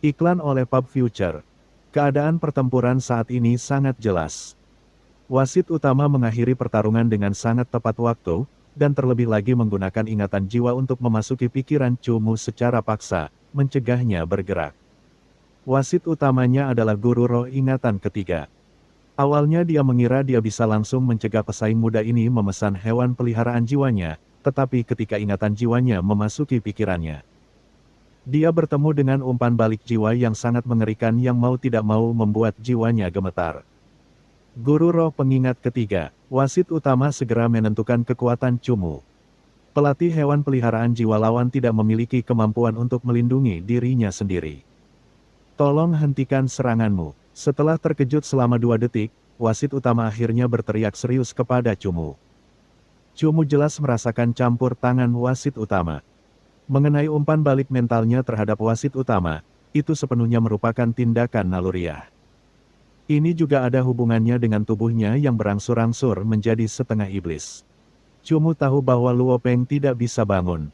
Iklan oleh Pub Future. Keadaan pertempuran saat ini sangat jelas. Wasit utama mengakhiri pertarungan dengan sangat tepat waktu, dan terlebih lagi menggunakan ingatan jiwa untuk memasuki pikiran Cumu secara paksa, mencegahnya bergerak. Wasit utamanya adalah guru roh ingatan ketiga. Awalnya dia mengira dia bisa langsung mencegah pesaing muda ini memesan hewan peliharaan jiwanya, tetapi ketika ingatan jiwanya memasuki pikirannya, dia bertemu dengan umpan balik jiwa yang sangat mengerikan yang mau tidak mau membuat jiwanya gemetar. Guru roh pengingat ketiga, wasit utama segera menentukan kekuatan Cumu. Pelatih hewan peliharaan jiwa lawan tidak memiliki kemampuan untuk melindungi dirinya sendiri. Tolong hentikan seranganmu. Setelah terkejut selama 2 detik, wasit utama akhirnya berteriak serius kepada Cumu. Cumu jelas merasakan campur tangan wasit utama. Mengenai umpan balik mentalnya terhadap wasit utama, itu sepenuhnya merupakan tindakan naluriah. Ini juga ada hubungannya dengan tubuhnya yang berangsur-angsur menjadi setengah iblis. Cumu tahu bahwa Luo Peng tidak bisa bangun.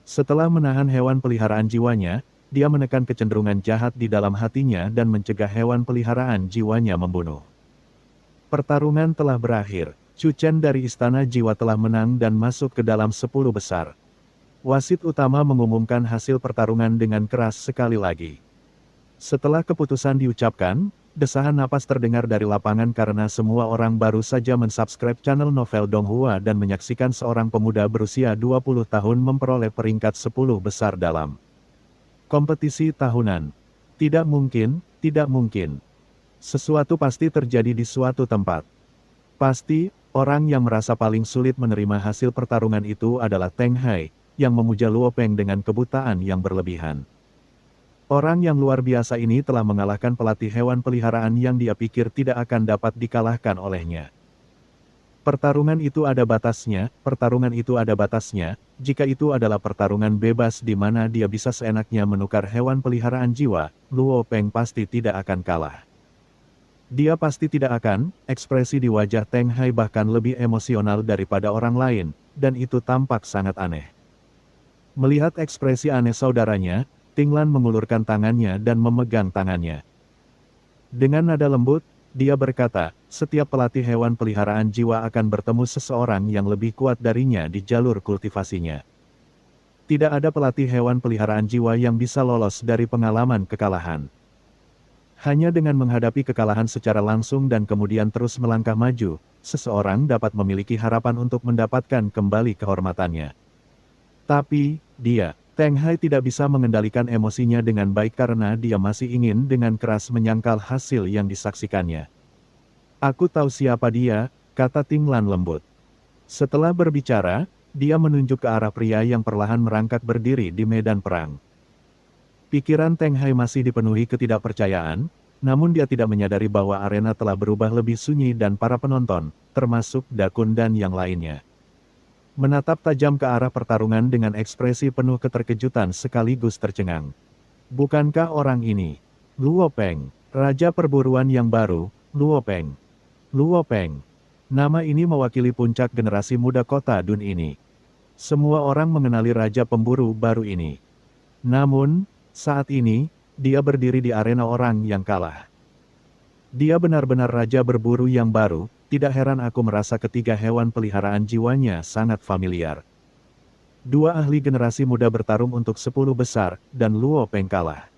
Setelah menahan hewan peliharaan jiwanya, dia menekan kecenderungan jahat di dalam hatinya dan mencegah hewan peliharaan jiwanya membunuh. Pertarungan telah berakhir. Chu Chen dari Istana Jiwa telah menang dan masuk ke dalam 10 besar. Wasit utama mengumumkan hasil pertarungan dengan keras sekali lagi. Setelah keputusan diucapkan, desahan napas terdengar dari lapangan karena semua orang baru saja mensubscribe channel Novel Donghua dan menyaksikan seorang pemuda berusia 20 tahun memperoleh peringkat 10 besar dalam kompetisi tahunan. Tidak mungkin, tidak mungkin. Sesuatu pasti terjadi di suatu tempat. Pasti, orang yang merasa paling sulit menerima hasil pertarungan itu adalah Teng Hai, yang memuja Luo Peng dengan kebutaan yang berlebihan. Orang yang luar biasa ini telah mengalahkan pelatih hewan peliharaan yang dia pikir tidak akan dapat dikalahkan olehnya. Pertarungan itu ada batasnya, jika itu adalah pertarungan bebas di mana dia bisa seenaknya menukar hewan peliharaan jiwa, Luo Peng pasti tidak akan kalah. Dia pasti tidak akan, ekspresi di wajah Teng Hai bahkan lebih emosional daripada orang lain, dan itu tampak sangat aneh. Melihat ekspresi aneh saudaranya, Ting Lan mengulurkan tangannya dan memegang tangannya. Dengan nada lembut, dia berkata, setiap pelatih hewan peliharaan jiwa akan bertemu seseorang yang lebih kuat darinya di jalur kultivasinya. Tidak ada pelatih hewan peliharaan jiwa yang bisa lolos dari pengalaman kekalahan. Hanya dengan menghadapi kekalahan secara langsung dan kemudian terus melangkah maju, seseorang dapat memiliki harapan untuk mendapatkan kembali kehormatannya. Tapi, Teng Hai tidak bisa mengendalikan emosinya dengan baik karena dia masih ingin dengan keras menyangkal hasil yang disaksikannya. Aku tahu siapa dia, kata Ting Lan lembut. Setelah berbicara, dia menunjuk ke arah pria yang perlahan merangkak berdiri di medan perang. Pikiran Teng Hai masih dipenuhi ketidakpercayaan, namun dia tidak menyadari bahwa arena telah berubah lebih sunyi dan para penonton, termasuk Da Kun dan yang lainnya, menatap tajam ke arah pertarungan dengan ekspresi penuh keterkejutan sekaligus tercengang. Bukankah orang ini Luo Peng, Raja Perburuan yang baru, Luo Peng? Luo Peng. Nama ini mewakili puncak generasi muda kota Dun ini. Semua orang mengenali Raja Pemburu baru ini. Namun, saat ini, dia berdiri di arena orang yang kalah. Dia benar-benar Raja Berburu yang baru, tidak heran aku merasa ketiga hewan peliharaan jiwanya sangat familiar. Dua ahli generasi muda bertarung untuk 10 besar, dan Luo Peng kalah.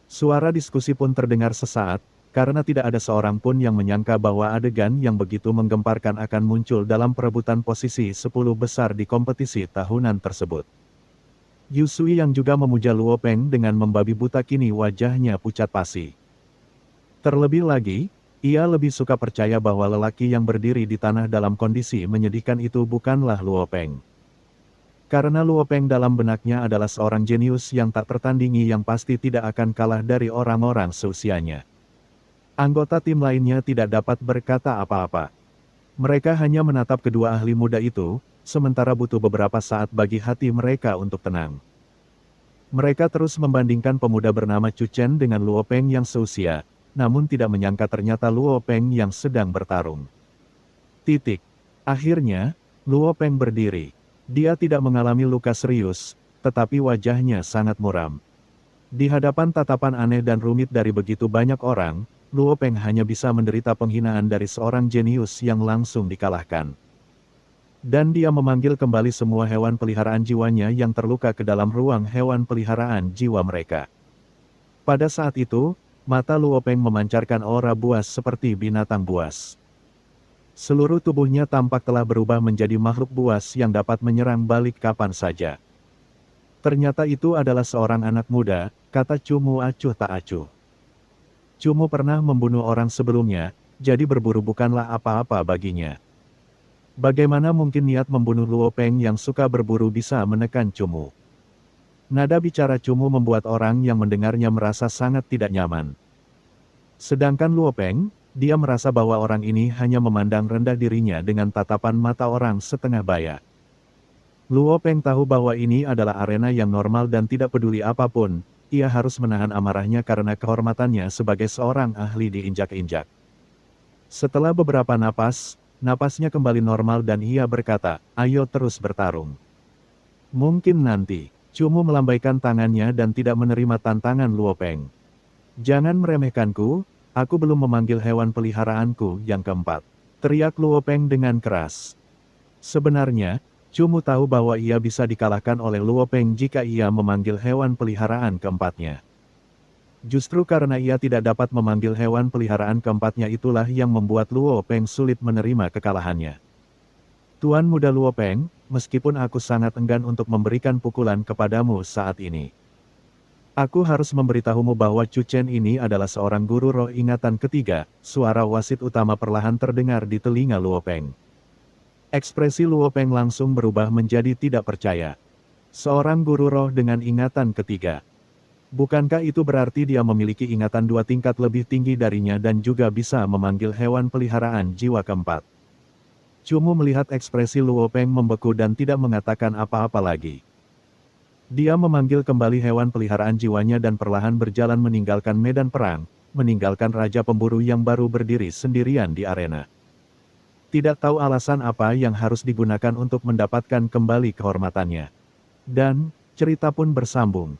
Suara diskusi pun terdengar sesaat, karena tidak ada seorang pun yang menyangka bahwa adegan yang begitu menggemparkan akan muncul dalam perebutan posisi 10 besar di kompetisi tahunan tersebut. Yusui yang juga memuja Luo Peng dengan membabi buta kini wajahnya pucat pasi. Terlebih lagi, ia lebih suka percaya bahwa lelaki yang berdiri di tanah dalam kondisi menyedihkan itu bukanlah Luo Peng. Karena Luo Peng dalam benaknya adalah seorang jenius yang tak tertandingi yang pasti tidak akan kalah dari orang-orang seusianya. Anggota tim lainnya tidak dapat berkata apa-apa. Mereka hanya menatap kedua ahli muda itu, sementara butuh beberapa saat bagi hati mereka untuk tenang. Mereka terus membandingkan pemuda bernama Chu Chen dengan Luo Peng yang seusia, namun tidak menyangka ternyata Luo Peng yang sedang bertarung. Akhirnya, Luo Peng berdiri. Dia tidak mengalami luka serius, tetapi wajahnya sangat muram. Di hadapan tatapan aneh dan rumit dari begitu banyak orang, Luo Peng hanya bisa menderita penghinaan dari seorang jenius yang langsung dikalahkan. Dan dia memanggil kembali semua hewan peliharaan jiwanya yang terluka ke dalam ruang hewan peliharaan jiwa mereka. Pada saat itu, mata Luo Peng memancarkan aura buas seperti binatang buas. Seluruh tubuhnya tampak telah berubah menjadi makhluk buas yang dapat menyerang balik kapan saja. Ternyata itu adalah seorang anak muda, kata Cumu acuh tak acuh. Cumu pernah membunuh orang sebelumnya, jadi berburu bukanlah apa-apa baginya. Bagaimana mungkin niat membunuh Luo Peng yang suka berburu bisa menekan Cumu? Nada bicara Cumu membuat orang yang mendengarnya merasa sangat tidak nyaman. Sedangkan Luo Peng, dia merasa bahwa orang ini hanya memandang rendah dirinya dengan tatapan mata orang setengah baya. Luo Peng tahu bahwa ini adalah arena yang normal dan tidak peduli apapun, ia harus menahan amarahnya karena kehormatannya sebagai seorang ahli diinjak-injak. Setelah beberapa napas, napasnya kembali normal dan ia berkata, ayo terus bertarung. Mungkin nanti, Cumu melambaikan tangannya dan tidak menerima tantangan Luo Peng. Jangan meremehkanku, aku belum memanggil hewan peliharaanku yang keempat. Teriak Luo Peng dengan keras. Sebenarnya, Cumu tahu bahwa ia bisa dikalahkan oleh Luo Peng jika ia memanggil hewan peliharaan keempatnya. Justru karena ia tidak dapat memanggil hewan peliharaan keempatnya itulah yang membuat Luo Peng sulit menerima kekalahannya. Tuan muda Luo Peng, meskipun aku sangat enggan untuk memberikan pukulan kepadamu saat ini. Aku harus memberitahumu bahwa Chu Chen ini adalah seorang guru roh ingatan ketiga, suara wasit utama perlahan terdengar di telinga Luo Peng. Ekspresi Luo Peng langsung berubah menjadi tidak percaya. Seorang guru roh dengan ingatan ketiga. Bukankah itu berarti dia memiliki ingatan 2 tingkat lebih tinggi darinya dan juga bisa memanggil hewan peliharaan jiwa keempat? Cumu melihat ekspresi Luo Peng membeku dan tidak mengatakan apa-apa lagi. Dia memanggil kembali hewan peliharaan jiwanya dan perlahan berjalan meninggalkan medan perang, meninggalkan Raja Pemburu yang baru berdiri sendirian di arena. Tidak tahu alasan apa yang harus digunakan untuk mendapatkan kembali kehormatannya. Dan, cerita pun bersambung.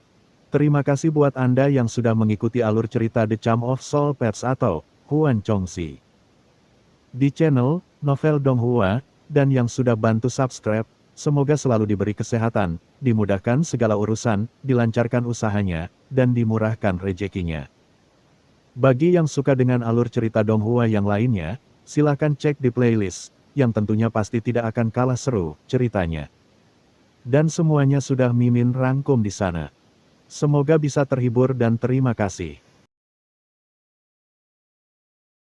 Terima kasih buat Anda yang sudah mengikuti alur cerita The Charm of Soul Pets atau Huan Chongxi di channel Novel Donghua, dan yang sudah bantu subscribe, semoga selalu diberi kesehatan, dimudahkan segala urusan, dilancarkan usahanya, dan dimurahkan rezekinya. Bagi yang suka dengan alur cerita Donghua yang lainnya, silahkan cek di playlist, yang tentunya pasti tidak akan kalah seru ceritanya. Dan semuanya sudah Mimin rangkum di sana. Semoga bisa terhibur dan terima kasih.